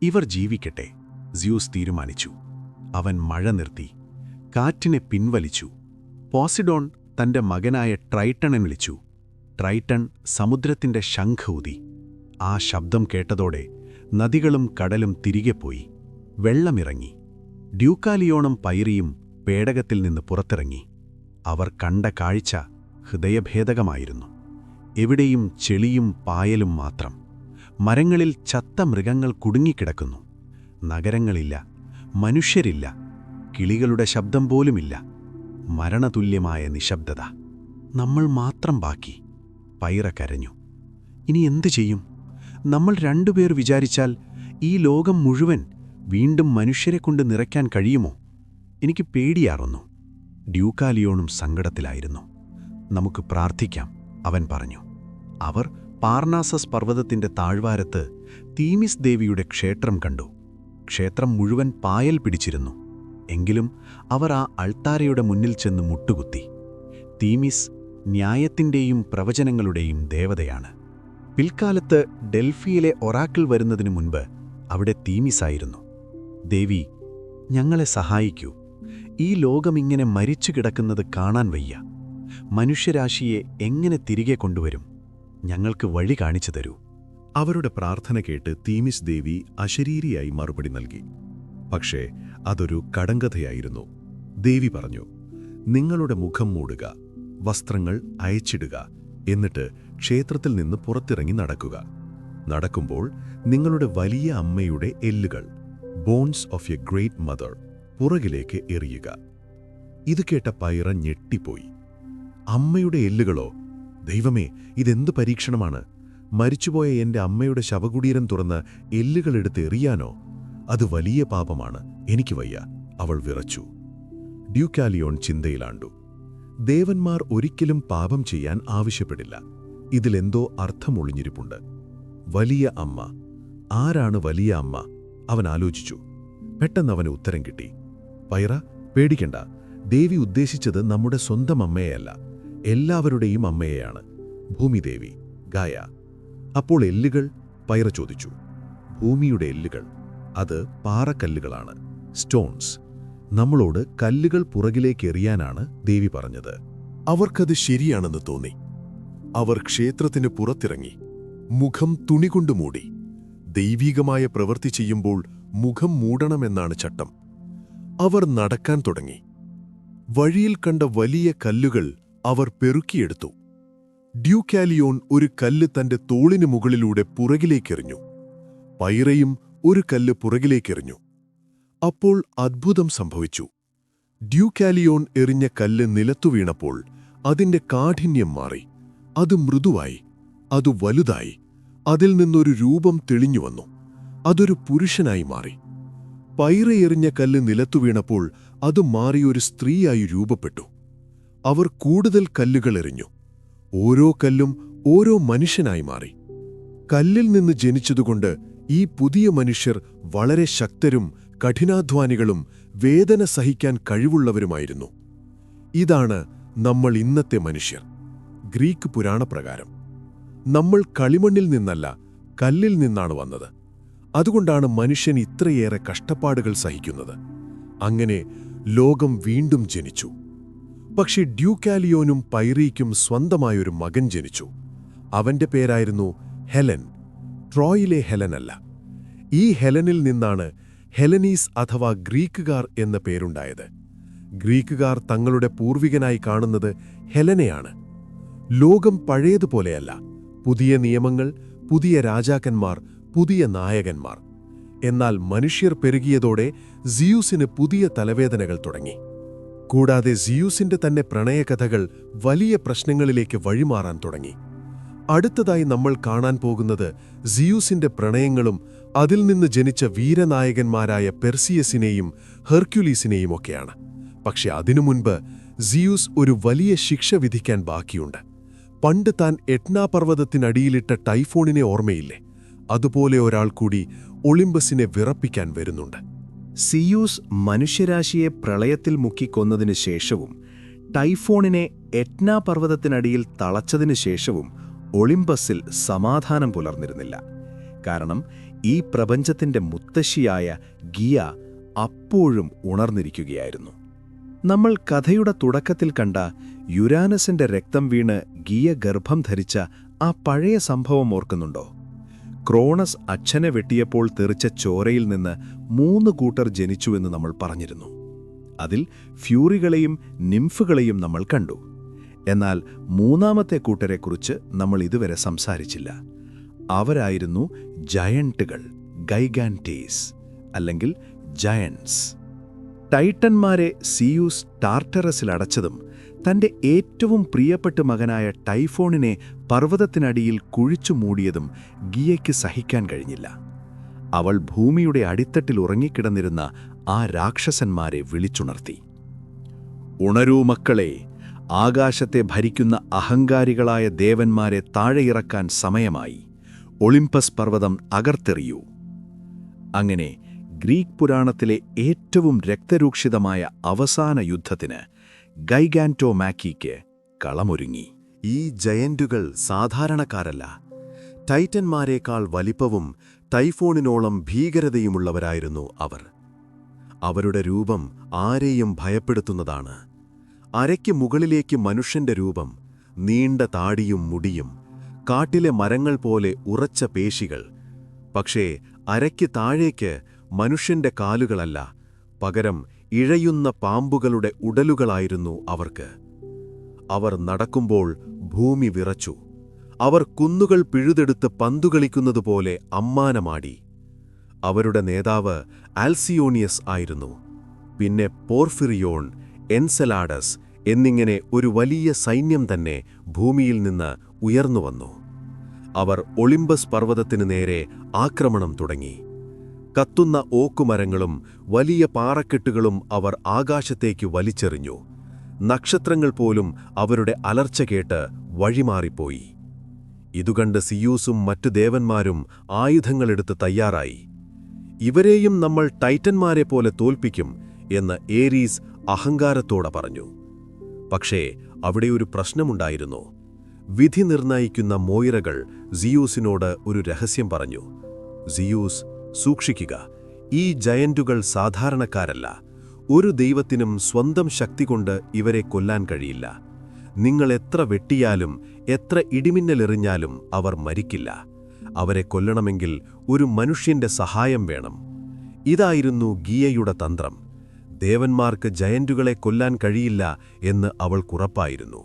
ഇവർ ജീവിക്കട്ടെ, സ്യൂസ് തീരുമാനിച്ചു. അവൻ മഴ നിർത്തി. കാറ്റിനെ പിൻവലിച്ചു. പോസിഡോൺ തന്റെ മകനായ ട്രൈട്ടണെ വിളിച്ചു. ട്രൈട്ടൺ സമുദ്രത്തിന്റെ ശംഖൂതി. ആ ശബ്ദം കേട്ടതോടെ നദികളും കടലും തിരികെ പോയി. വെള്ളമിറങ്ങി. ഡ്യൂക്കാലിയോണും പൈറിയും പേടകത്തിൽ നിന്ന് പുറത്തിറങ്ങി. അവർ കണ്ട കാഴ്ച ഹൃദയഭേദകമായിരുന്നു. എവിടെയും ചെളിയും പായലും മാത്രം. മരങ്ങളിൽ ചത്ത മൃഗങ്ങൾ കുടുങ്ങിക്കിടക്കുന്നു. നഗരങ്ങളില്ല, മനുഷ്യരില്ല, കിളികളുടെ ശബ്ദം പോലുമില്ല. മരണതുല്യമായ നിശബ്ദത. നമ്മൾ മാത്രം ബാക്കി. പൈറ കരഞ്ഞു. ഇനി എന്തു ചെയ്യും? നമ്മൾ 2 പേർ വിചാരിച്ചാൽ ഈ ലോകം മുഴുവൻ വീണ്ടും മനുഷ്യരെക്കൊണ്ട് നിറയ്ക്കാൻ കഴിയുമോ? എനിക്ക് പേടിയാറുന്നു. ഡ്യൂക്കാലിയോണും സങ്കടത്തിലായിരുന്നു. നമുക്ക് പ്രാർത്ഥിക്കാം, അവൻ പറഞ്ഞു. അവർ പാർനാസസ് പർവ്വതത്തിന്റെ താഴ്വാരത്ത് തീമിസ് ദേവിയുടെ ക്ഷേത്രം കണ്ടു. ക്ഷേത്രം മുഴുവൻ പായൽ പിടിച്ചിരുന്നു. എങ്കിലും അവർ ആ അൾത്താരയുടെ മുന്നിൽ ചെന്ന് മുട്ടുകുത്തി. തീമിസ് ന്യായത്തിൻ്റെയും പ്രവചനങ്ങളുടെയും ദേവതയാണ്. പിൽക്കാലത്ത് ഡെൽഫിയിലെ ഒറാക്കിൾ വരുന്നതിനു മുൻപ് അവിടെ തീമിസായിരുന്നു. ദേവി, ഞങ്ങളെ സഹായിക്കൂ. ഈ ലോകമിങ്ങനെ മരിച്ചു കിടക്കുന്നത് കാണാൻ വയ്യ. മനുഷ്യരാശിയെ എങ്ങനെ തിരികെ കൊണ്ടുവരും? ഞങ്ങൾക്ക് വഴി കാണിച്ചു തരൂ. അവരുടെ പ്രാർത്ഥന കേട്ട് തീമിസ് ദേവി അശരീരിയായി മറുപടി നൽകി. പക്ഷേ അതൊരു കടങ്കഥയായിരുന്നു. ദേവി പറഞ്ഞു, നിങ്ങളുടെ മുഖം മൂടുക, വസ്ത്രങ്ങൾ അയച്ചിടുക, എന്നിട്ട് ക്ഷേത്രത്തിൽ നിന്ന് പുറത്തിറങ്ങി നടക്കുക. നടക്കുമ്പോൾ നിങ്ങളുടെ വലിയ അമ്മയുടെ എല്ലുകൾ, bones of a great mother, പുറകിലേക്ക് എറിയുക. ഇത് കേട്ട പൈറ ഞെട്ടിപ്പോയി. അമ്മയുടെ എല്ലുകളോ? ദൈവമേ, ഇതെന്ത് പരീക്ഷണമാണ്! മരിച്ചുപോയ എന്റെ അമ്മയുടെ ശവകുടീരം തുറന്ന് എല്ലുകളെടുത്ത് എറിയാനോ? അത് വലിയ പാപമാണ്, എനിക്ക് വയ്യ, അവൾ വിറച്ചു. ഡ്യൂക്കാലിയോൺ ചിന്തയിലാണ്ടു. ദേവന്മാർ ഒരിക്കലും പാപം ചെയ്യാൻ ആവശ്യപ്പെടില്ല. ഇതിലെന്തോ അർത്ഥമൊളിഞ്ഞിരിപ്പുണ്ട്. വലിയ അമ്മ. ആരാണ് വലിയ അമ്മ? അവൻ ആലോചിച്ചു. പെട്ടെന്നവന് ഉത്തരം കിട്ടി. പൈറ, പേടിക്കണ്ട. ദേവി ഉദ്ദേശിച്ചത് നമ്മുടെ സ്വന്തം അമ്മയെയല്ല, എല്ലാവരുടെയും അമ്മയെയാണ്. ഭൂമിദേവി, ഗായ. അപ്പോൾ എല്ലുകൾ? പൈറ ചോദിച്ചു. ഭൂമിയുടെ എല്ലുകൾ. അത് പാറക്കല്ലുകളാണ്, സ്റ്റോൺസ്. നമ്മളോട് കല്ലുകൾ പുറകിലേക്ക് എറിയാനാണ് ദേവി പറഞ്ഞത്. അവർക്കത് ശരിയാണെന്ന് തോന്നി. അവർ ക്ഷേത്രത്തിന് പുറത്തിറങ്ങി. മുഖം തുണികൊണ്ട് മൂടി. ദൈവീകമായ പ്രവൃത്തി ചെയ്യുമ്പോൾ മുഖം മൂടണമെന്നാണ് ചട്ടം. അവർ നടക്കാൻ തുടങ്ങി. വഴിയിൽ കണ്ട വലിയ കല്ലുകൾ അവർ പെറുക്കിയെടുത്തു. ഡ്യൂക്കാലിയോൺ ഒരു കല്ല് തന്റെ തോളിന് മുകളിലൂടെ പുറകിലേക്കെറിഞ്ഞു. പൈറയും ഒരു കല്ല് പുറകിലേക്കെറിഞ്ഞു. അപ്പോൾ അദ്ഭുതം സംഭവിച്ചു. ഡ്യൂക്കാലിയോൺ എറിഞ്ഞ കല്ല് നിലത്തു വീണപ്പോൾ അതിന്റെ കാഠിന്യം മാറി. അത് മൃദുവായി, അത് വലുതായി. അതിൽ നിന്നൊരു രൂപം തെളിഞ്ഞുവന്നു. അതൊരു പുരുഷനായി മാറി. പൈറ എറിഞ്ഞ കല്ല് നിലത്തു വീണപ്പോൾ അത് മാറി ഒരു സ്ത്രീയായി രൂപപ്പെട്ടു. അവർ കൂടുതൽ കല്ലുകൾ എറിഞ്ഞു. ഓരോ കല്ലും ഓരോ മനുഷ്യനായി മാറി. കല്ലിൽ നിന്ന് ജനിച്ചതുകൊണ്ട് ഈ പുതിയ മനുഷ്യർ വളരെ ശക്തരും കഠിനാധ്വാനികളും വേദന സഹിക്കാൻ കഴിവുള്ളവരുമായിരുന്നു. ഇതാണ് നമ്മൾ ഇന്നത്തെ മനുഷ്യർ. ഗ്രീക്ക് പുരാണപ്രകാരം നമ്മൾ കളിമണ്ണിൽ നിന്നല്ല, കല്ലിൽ നിന്നാണ് വന്നത്. അതുകൊണ്ടാണ് മനുഷ്യൻ ഇത്രയേറെ കഷ്ടപ്പാടുകൾ സഹിക്കുന്നത്. അങ്ങനെ ലോകം വീണ്ടും ജനിച്ചു. പക്ഷേ ഡ്യൂക്കാലിയോനും പൈറയ്ക്കും സ്വന്തമായൊരു മകൻ ജനിച്ചു. അവന്റെ പേരായിരുന്നു ഹെലൻ. ട്രോയിലെ ഹെലനല്ല. ഈ ഹെലനിൽ നിന്നാണ് ഹെലനീസ് അഥവാ ഗ്രീക്കുകാർ എന്ന പേരുണ്ടായത്. ഗ്രീക്കുകാർ തങ്ങളുടെ പൂർവികനായി കാണുന്നത് ഹെലനെയാണ്. ലോകം പഴയതുപോലെയല്ല. പുതിയ നിയമങ്ങൾ, പുതിയ രാജാക്കന്മാർ, പുതിയ നായകന്മാർ. എന്നാൽ മനുഷ്യർ പെരുകിയതോടെ സിയൂസിന് പുതിയ തലവേദനകൾ തുടങ്ങി. കൂടാതെ സിയൂസിന്റെ തന്നെ പ്രണയകഥകൾ വലിയ പ്രശ്നങ്ങളിലേക്ക് വഴിമാറാൻ തുടങ്ങി. അടുത്തതായി നമ്മൾ കാണാൻ പോകുന്നത് സിയൂസിന്റെ പ്രണയങ്ങളും അതിൽ നിന്ന് ജനിച്ച വീരനായകന്മാരായ പെർസിയസിനെയും ഹെർക്യുലീസിനെയും ഒക്കെയാണ്. പക്ഷെ അതിനു മുൻപ് സിയൂസ് ഒരു വലിയ ശിക്ഷ വിധിക്കാൻ ബാക്കിയുണ്ട്. പണ്ട് താൻ എറ്റ്നാ പർവ്വതത്തിനടിയിലിട്ട ടൈഫോണിനെ ഓർമ്മയില്ലേ? അതുപോലെ ഒരാൾ കൂടി ഒളിമ്പസിനെ വിറപ്പിക്കാൻ വരുന്നുണ്ട്. സിയൂസ് മനുഷ്യരാശിയെ പ്രളയത്തിൽ മുക്കിക്കൊന്നതിനു ശേഷവും ടൈഫോണിനെ എറ്റ്നാ പർവ്വതത്തിനടിയിൽ തളച്ചതിനു ശേഷവും ഒളിമ്പസിൽ സമാധാനം പുലർന്നിരുന്നില്ല. കാരണം ഈ പ്രപഞ്ചത്തിന്റെ മുത്തശ്ശിയായ ഗിയ അപ്പോഴും ഉണർന്നിരിക്കുകയായിരുന്നു. നമ്മൾ കഥയുടെ തുടക്കത്തിൽ കണ്ട യുരാനസിന്റെ രക്തം വീണ് ഗിയ ഗർഭം ധരിച്ച ആ പഴയ സംഭവം ഓർക്കുന്നുണ്ടോ? ക്രോണസ് അച്ഛനെ വെട്ടിയപ്പോൾ തെറിച്ച ചോരയിൽ നിന്ന് 3 കൂട്ടർ ജനിച്ചുവെന്ന് നമ്മൾ പറഞ്ഞിരുന്നു. അതിൽ ഫ്യൂറികളെയും നിംഫുകളെയും നമ്മൾ കണ്ടു. എന്നാൽ 3ാമത്തെ കൂട്ടരെക്കുറിച്ച് നമ്മൾ ഇതുവരെ സംസാരിച്ചില്ല. അവരായിരുന്നു ജയന്റുകൾ, ഗൈഗാൻറ്റേസ് അല്ലെങ്കിൽ ജയൻസ്. ടൈറ്റന്മാരെ സിയൂസ് ടാർട്ടറസിൽ അടച്ചതും തന്റെ ഏറ്റവും പ്രിയപ്പെട്ട മകനായ ടൈഫോണിനെ പർവ്വതത്തിനടിയിൽ കുഴിച്ചു മൂടിയതും ഗിയയ്ക്ക് സഹിക്കാൻ കഴിഞ്ഞില്ല. അവൾ ഭൂമിയുടെ അടിത്തട്ടിൽ ഉറങ്ങിക്കിടന്നിരുന്ന ആ രാക്ഷസന്മാരെ വിളിച്ചുണർത്തി. ഉണരൂ മക്കളെ, ആകാശത്തെ ഭരിക്കുന്ന അഹങ്കാരികളായ ദേവന്മാരെ താഴെയിറക്കാൻ സമയമായി. ഒളിമ്പസ് പർവ്വതം അകർത്തെറിയൂ. അങ്ങനെ ഗ്രീക്ക് പുരാണത്തിലെ ഏറ്റവും രക്തരൂക്ഷിതമായ അവസാന യുദ്ധത്തിന് ഗൈഗാന്റോമാക്കിക്ക് കളമൊരുങ്ങി. ഈ ജയന്റുകൾ സാധാരണക്കാരല്ല. ടൈറ്റന്മാരെക്കാൾ വലിപ്പവും ടൈഫോണിനോളം ഭീകരതയുമുള്ളവരായിരുന്നു അവർ. അവരുടെ രൂപം ആരെയും ഭയപ്പെടുത്തുന്നതാണ്. അരയ്ക്ക് മുകളിലേക്ക് മനുഷ്യന്റെ രൂപം, നീണ്ട താടിയും മുടിയും, കാട്ടിലെ മരങ്ങൾ പോലെ ഉറച്ച പേശികൾ. പക്ഷേ അരയ്ക്ക് താഴേക്ക് മനുഷ്യന്റെ കാലുകളല്ല, പകരം ഇഴയുന്ന പാമ്പുകളുടെ ഉടലുകളായിരുന്നു അവർക്ക്. അവർ നടക്കുമ്പോൾ ഭൂമി വിറച്ചു. അവർ കുന്നുകൾ പിഴുതെടുത്ത് പന്തുകളിക്കുന്നതുപോലെ അമ്മാനമാടി. അവരുടെ നേതാവ് ആൽസിയോണിയസ് ആയിരുന്നു. പിന്നെ പോർഫിറിയോൺ, എൻസെലാഡസ് എന്നിങ്ങനെ ഒരു വലിയ സൈന്യം തന്നെ ഭൂമിയിൽ നിന്ന് ഉയർന്നുവന്നു. അവർ ഒളിമ്പസ് പർവ്വതത്തിനു നേരെ ആക്രമണം തുടങ്ങി. കത്തുന്ന ഓക്കുമരങ്ങളും വലിയ പാറക്കെട്ടുകളും അവർ ആകാശത്തേക്ക് വലിച്ചെറിഞ്ഞു. നക്ഷത്രങ്ങൾ പോലും അവരുടെ അലർച്ച കേട്ട് വഴിമാറിപ്പോയി. ഇതുകണ്ട് സിയൂസും മറ്റു ദേവന്മാരും ആയുധങ്ങളെടുത്ത് തയ്യാറായി. ഇവരെയും നമ്മൾ ടൈറ്റന്മാരെ പോലെ തോൽപ്പിക്കും എന്ന് ഏരീസ് അഹങ്കാരത്തോടെ പറഞ്ഞു. പക്ഷേ അവിടെ ഒരു പ്രശ്നമുണ്ടായിരുന്നു. വിധി നിർണയിക്കുന്ന മോയിറകൾ സിയൂസിനോട് ഒരു രഹസ്യം പറഞ്ഞു. സിയൂസ്, സൂക്ഷിക്കുക, ഈ ജയന്റുകൾ സാധാരണക്കാരല്ല. ഒരു ദൈവത്തിനും സ്വന്തം ശക്തി കൊണ്ട് ഇവരെ കൊല്ലാൻ കഴിയില്ല. നിങ്ങൾ എത്ര വെട്ടിയാലും എത്ര ഇടിമിന്നലെറിഞ്ഞാലും അവർ മരിക്കില്ല. അവരെ കൊല്ലണമെങ്കിൽ ഒരു മനുഷ്യന്റെ സഹായം വേണം. ഇതായിരുന്നു ഗിയയുടെ തന്ത്രം. ദേവന്മാർക്ക് ജയന്റുകളെ കൊല്ലാൻ കഴിയില്ല എന്ന് അവൾക്കുറപ്പായിരുന്നു.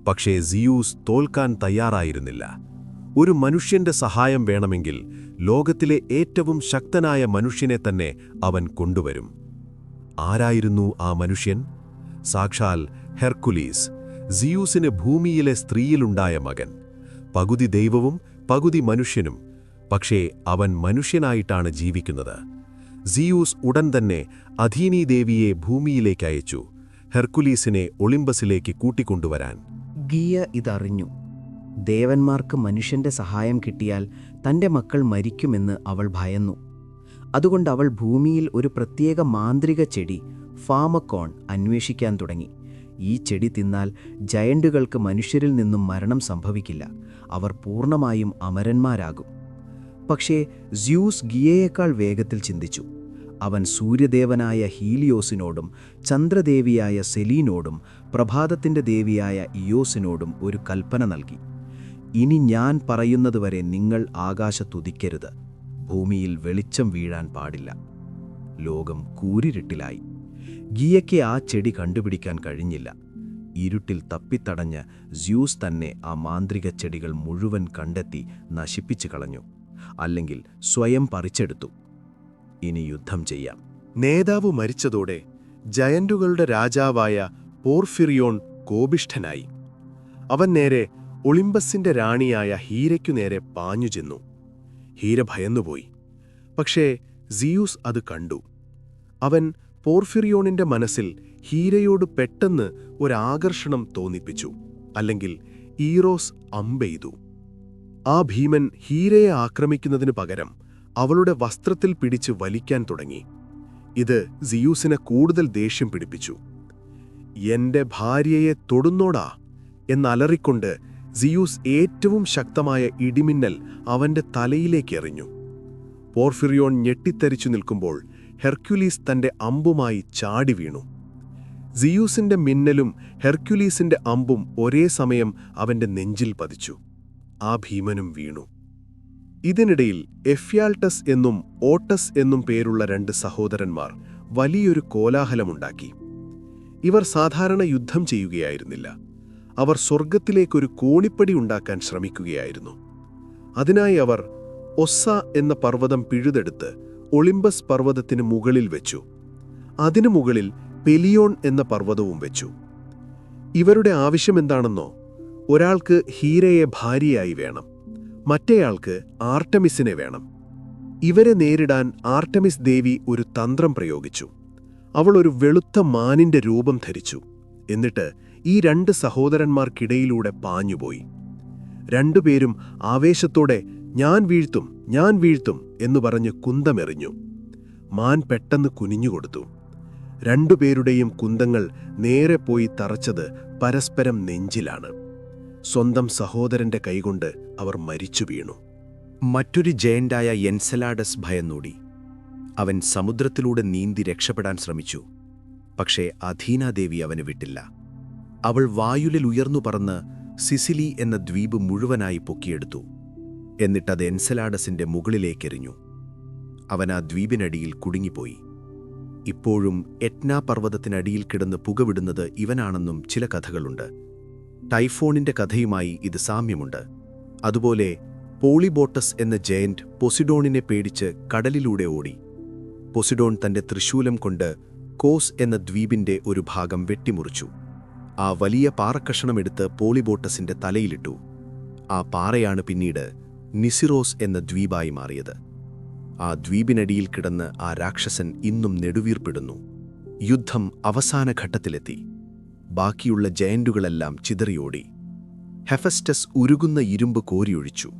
പക്ഷേ സിയൂസ് തോൽക്കാൻ തയ്യാറായിരുന്നില്ല. ഒരു മനുഷ്യന്റെ സഹായം വേണമെങ്കിൽ ലോകത്തിലെ ഏറ്റവും ശക്തനായ മനുഷ്യനെ തന്നെ അവൻ കൊണ്ടുവരും. ആരായിരുന്നു ആ മനുഷ്യൻ? സാക്ഷാൽ ഹെർക്കുലീസ്, സിയൂസിന് ഭൂമിയിലെ സ്ത്രീയിലുണ്ടായ മകൻ. പകുതി ദൈവവും പകുതി മനുഷ്യനും. പക്ഷേ അവൻ മനുഷ്യനായിട്ടാണ് ജീവിക്കുന്നത്. സിയൂസ് ഉടൻ തന്നെ അഥീനീദേവിയെ ഭൂമിയിലേക്ക് അയച്ചു, ഹെർക്കുലീസിനെ ഒളിമ്പസിലേക്ക് കൂട്ടിക്കൊണ്ടുവരാൻ. ഗിയ ഇതറിഞ്ഞു. ദേവന്മാർക്ക് മനുഷ്യന്റെ സഹായം കിട്ടിയാൽ തന്റെ മക്കൾ മരിക്കുമെന്ന് അവൾ ഭയന്നു. അതുകൊണ്ട് അവൾ ഭൂമിയിൽ ഒരു പ്രത്യേക മാന്ത്രിക ചെടി, ഫാമക്കോൺ, അന്വേഷിക്കാൻ തുടങ്ങി. ഈ ചെടി തിന്നാൽ ജയന്റുകൾക്ക് മനുഷ്യരിൽ നിന്നും മരണം സംഭവിക്കില്ല. അവർ പൂർണ്ണമായും അമരന്മാരാകും. പക്ഷേ സ്യൂസ് ഗിയയേക്കാൾ വേഗത്തിൽ ചിന്തിച്ചു. അവൻ സൂര്യദേവനായ ഹീലിയോസിനോടും ചന്ദ്രദേവിയായ സെലീനോടും പ്രഭാതത്തിന്റെ ദേവിയായ ഇയോസിനോടും ഒരു കൽപ്പന നൽകി. ഇനി ഞാൻ പറയുന്നതുവരെ നിങ്ങൾ ആകാശത്തുദിക്കരുത്. ഭൂമിയിൽ വെളിച്ചം വീഴാൻ പാടില്ല. ലോകം കൂരിരുട്ടിലായി. ഗിയയ്ക്ക് ആ ചെടി കണ്ടുപിടിക്കാൻ കഴിഞ്ഞില്ല. ഇരുട്ടിൽ തപ്പിത്തടഞ്ഞ് സ്യൂസ് തന്നെ ആ മാന്ത്രിക ചെടികൾ മുഴുവൻ കണ്ടെത്തി നശിപ്പിച്ചു കളഞ്ഞു. അല്ലെങ്കിൽ സ്വയം പറിച്ചെടുത്തു. ഇനി യുദ്ധം ചെയ്യാം. നേതാവ് മരിച്ചതോടെ ജയന്റുകളുടെ രാജാവായ പോർഫിറിയോൺ കോപിഷ്ഠനായി. അവൻ നേരെ ഒളിമ്പസിന്റെ റാണിയായ ഹീരയ്ക്കു നേരെ പാഞ്ഞു ചെന്നു. ഹീര ഭയന്നുപോയി. പക്ഷേ സിയൂസ് അത് കണ്ടു. അവൻ പോർഫിറിയോണിന്റെ മനസ്സിൽ ഹീരയോട് പെട്ടെന്ന് ഒരാകർഷണം തോന്നിപ്പിച്ചു. അല്ലെങ്കിൽ ഈറോസ് അമ്പെയ്തു. ആ ഭീമൻ ഹീരയെ ആക്രമിക്കുന്നതിനു പകരം അവളുടെ വസ്ത്രത്തിൽ പിടിച്ച് വലിക്കാൻ തുടങ്ങി. ഇത് സിയൂസിനെ കൂടുതൽ ദേഷ്യം പിടിപ്പിച്ചു. എന്റെ ഭാര്യയെ തൊടുന്നോടാ എന്നലറിക്കൊണ്ട് സിയൂസ് ഏറ്റവും ശക്തമായ ഇടിമിന്നൽ അവന്റെ തലയിലേക്ക് എറിഞ്ഞു. പോർഫിറിയോൺ ഞെട്ടിത്തരിച്ചു നിൽക്കുമ്പോൾ ഹെർക്കുലീസ് തന്റെ അമ്പുമായി ചാടി വീണു. സിയൂസിന്റെ മിന്നലും ഹെർക്കുലീസിന്റെ അമ്പും ഒരേ സമയം അവന്റെ നെഞ്ചിൽ പതിച്ചു. ആ ഭീമനും വീണു. ഇതിനിടയിൽ എഫ്യാൾട്ടസ് എന്നും ഓട്ടസ് എന്നും പേരുള്ള രണ്ട് സഹോദരന്മാർ വലിയൊരു കോലാഹലമുണ്ടാക്കി. ഇവർ സാധാരണ യുദ്ധം ചെയ്യുകയായിരുന്നില്ല. അവർ സ്വർഗത്തിലേക്കൊരു കോണിപ്പടി ഉണ്ടാക്കാൻ ശ്രമിക്കുകയായിരുന്നു. അതിനായി അവർ ഒസ്സ എന്ന പർവ്വതം പിഴുതെടുത്ത് ഒളിമ്പസ് പർവ്വതത്തിന് മുകളിൽ വെച്ചു. അതിനു മുകളിൽ പെലിയോൺ എന്ന പർവ്വതവും വെച്ചു. ഇവരുടെ ആവശ്യമെന്താണെന്നോ? ഒരാൾക്ക് ഹീരയെ ഭാര്യയായി വേണം, മറ്റേയാൾക്ക് ആർട്ടമിസിനെ വേണം. ഇവരെ നേരിടാൻ ആർട്ടമിസ് ദേവി ഒരു തന്ത്രം പ്രയോഗിച്ചു. അവൾ ഒരു വെളുത്ത മാനിന്റെ രൂപം ധരിച്ചു. എന്നിട്ട് ഈ രണ്ട് സഹോദരന്മാർക്കിടയിലൂടെ പാഞ്ഞുപോയി. രണ്ടുപേരും ആവേശത്തോടെ ഞാൻ വീഴ്ത്തും എന്നു പറഞ്ഞ് കുന്തമെറിഞ്ഞു. മാൻ പെട്ടെന്ന് കുനിഞ്ഞുകൊടുത്തു. രണ്ടുപേരുടെയും കുന്തങ്ങൾ നേരെ പോയി തറച്ചത് പരസ്പരം നെഞ്ചിലാണ്. സ്വന്തം സഹോദരന്റെ കൈകൊണ്ട് അവർ മരിച്ചു വീണു. മറ്റൊരു ജയന്റായ എൻസെലാഡസ് ഭയന്നോടി. അവൻ സമുദ്രത്തിലൂടെ നീന്തി രക്ഷപ്പെടാൻ ശ്രമിച്ചു. പക്ഷേ അഥീനാദേവി അവന് വിട്ടില്ല. അവൾ വായുലിൽ ഉയർന്നു പറന്ന് സിസിലി എന്ന ദ്വീപ് മുഴുവനായി പൊക്കിയെടുത്തു. എന്നിട്ടത് എൻസെലാഡസിന്റെ മുകളിലേക്കെറിഞ്ഞു. അവൻ ആ ദ്വീപിനടിയിൽ കുടുങ്ങിപ്പോയി. ഇപ്പോഴും എറ്റ്നാ പർവ്വതത്തിനടിയിൽ കിടന്ന് പുകവിടുന്നത് ഇവനാണെന്നും ചില കഥകളുണ്ട്. ടൈഫോണിന്റെ കഥയുമായി ഇത് സാമ്യമുണ്ട്. അതുപോലെ പോളിബോട്ടസ് എന്ന ജയന്റ് പൊസിഡോണിനെ പേടിച്ച് കടലിലൂടെ ഓടി. പൊസിഡോൺ തന്റെ തൃശൂലം കൊണ്ട് കോസ് എന്ന ദ്വീപിന്റെ ഒരു ഭാഗം വെട്ടിമുറിച്ചു. ആ വലിയ പാറക്കഷണമെടുത്ത് പോളിബോട്ടസിന്റെ തലയിലിട്ടു. ആ പാറയാണ് പിന്നീട് നിസിറോസ് എന്ന ദ്വീപായി മാറിയത്. ആ ദ്വീപിനടിയിൽ കിടന്ന് ആ രാക്ഷസൻ ഇന്നും നെടുവീർപ്പിടുന്നു. യുദ്ധം അവസാന ഘട്ടത്തിലെത്തി. ബാക്കിയുള്ള ജയന്റുകളെല്ലാം ചിതറിയോടി. ഹെഫസ്റ്റസ് ഉരുകുന്ന ഇരുമ്പ് കോരിയൊഴിച്ചു.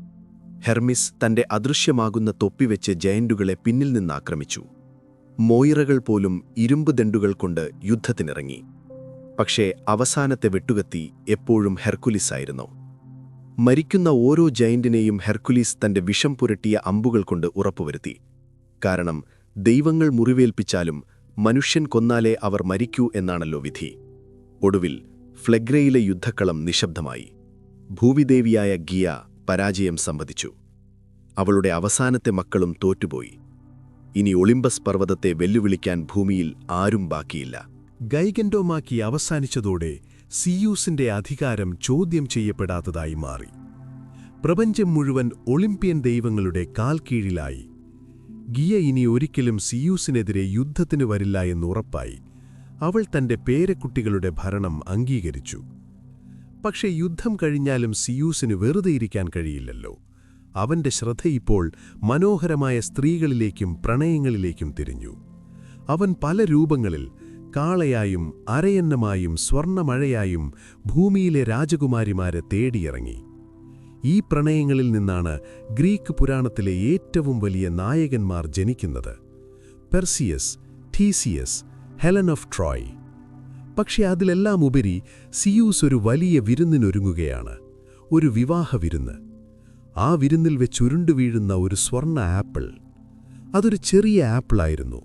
ഹെർമിസ് തന്റെ അദൃശ്യമാകുന്ന തൊപ്പിവെച്ച് ജയന്റുകളെ പിന്നിൽ നിന്നാക്രമിച്ചു. മോയിറകൾ പോലും ഇരുമ്പ് ദണ്ടുകൾ കൊണ്ട് യുദ്ധത്തിനിറങ്ങി. പക്ഷേ അവസാനത്തെ വെട്ടുകത്തി എപ്പോഴും ഹെർക്കുലിസായിരുന്നു. മരിക്കുന്ന ഓരോ ജയന്റിനെയും ഹെർക്കുലീസ് തന്റെ വിഷം പുരട്ടിയ അമ്പുകൾ കൊണ്ട് ഉറപ്പുവരുത്തി. കാരണം ദൈവങ്ങൾ മുറിവേൽപ്പിച്ചാലും മനുഷ്യൻ കൊന്നാലേ അവർ മരിക്കൂ എന്നാണല്ലോ വിധി. ഒടുവിൽ ഫ്ലെഗ്രയിലെ യുദ്ധക്കളം നിശബ്ദമായി. ഭൂവിദേവിയായ ഗിയ പരാജയം സമ്മതിച്ചു. അവളുടെ അവസാനത്തെ മക്കളും തോറ്റുപോയി. ഇനി ഒളിമ്പസ് പർവ്വതത്തെ വെല്ലുവിളിക്കാൻ ഭൂമിയിൽ ആരും ബാക്കിയില്ല. ഗൈഗൻറ്റോമാക്കി അവസാനിച്ചതോടെ സിയൂസിന്റെ അധികാരം ചോദ്യം ചെയ്യപ്പെടാത്തതായി മാറി. പ്രപഞ്ചം മുഴുവൻ ഒളിമ്പ്യൻ ദൈവങ്ങളുടെ കാൽ കീഴിലായി. ഗിയ ഇനി ഒരിക്കലും സിയൂസിനെതിരെ യുദ്ധത്തിന് വരില്ല എന്നുറപ്പായി. അവൾ തന്റെ പേരക്കുട്ടികളുടെ ഭരണം അംഗീകരിച്ചു. പക്ഷേ യുദ്ധം കഴിഞ്ഞാലും സിയൂസിന് വെറുതെ ഇരിക്കാൻ കഴിയില്ലല്ലോ. അവന്റെ ശ്രദ്ധ ഇപ്പോൾ മനോഹരമായ സ്ത്രീകളിലേക്കും പ്രണയങ്ങളിലേക്കും തിരിഞ്ഞു. അവൻ പല രൂപങ്ങളിൽ, കാളയായും അരയന്നമായും സ്വർണമഴയായും ഭൂമിയിലെ രാജകുമാരിമാരെ തേടിയിറങ്ങി. ഈ പ്രണയങ്ങളിൽ നിന്നാണ് ഗ്രീക്ക് പുരാണത്തിലെ ഏറ്റവും വലിയ നായകന്മാർ ജനിക്കുന്നത്: Perseus, Theseus, Helen of Troy. പക്ഷെ അതിലെല്ലാം ഉപരി സിയൂസ് ഒരു വലിയ വിരുന്നിനൊരുങ്ങുകയാണ്. ഒരു വിവാഹ വിരുന്ന്. ആ വിരുന്നിൽ വെച്ചുരുണ്ടു വീഴുന്ന ഒരു സ്വർണ്ണ ആപ്പിൾ. അതൊരു ചെറിയ ആപ്പിളായിരുന്നു.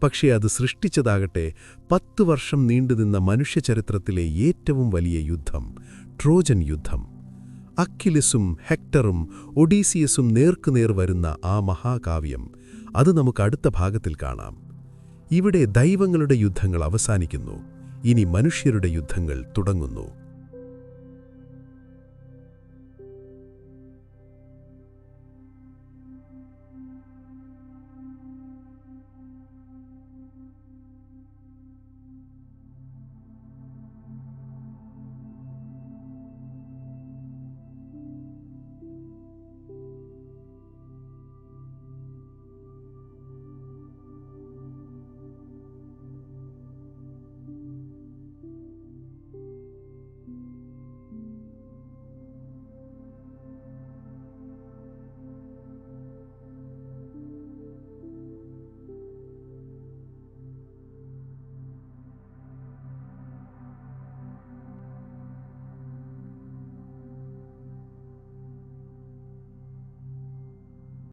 പക്ഷേ അത് സൃഷ്ടിച്ചതാകട്ടെ 10 വർഷം നീണ്ടുനിന്ന മനുഷ്യചരിത്രത്തിലെ ഏറ്റവും വലിയ യുദ്ധം, ട്രോജൻ യുദ്ധം. അക്കിലിസും ഹെക്ടറും ഒഡീസിയസും നേർക്കുനേർ വരുന്ന ആ മഹാകാവ്യം, അത് നമുക്ക് അടുത്ത ഭാഗത്തിൽ കാണാം. ഇവിടെ ദൈവങ്ങളുടെ യുദ്ധങ്ങൾ അവസാനിക്കുന്നു. ഇനി മനുഷ്യരുടെ യുദ്ധങ്ങൾ തുടങ്ങുന്നു.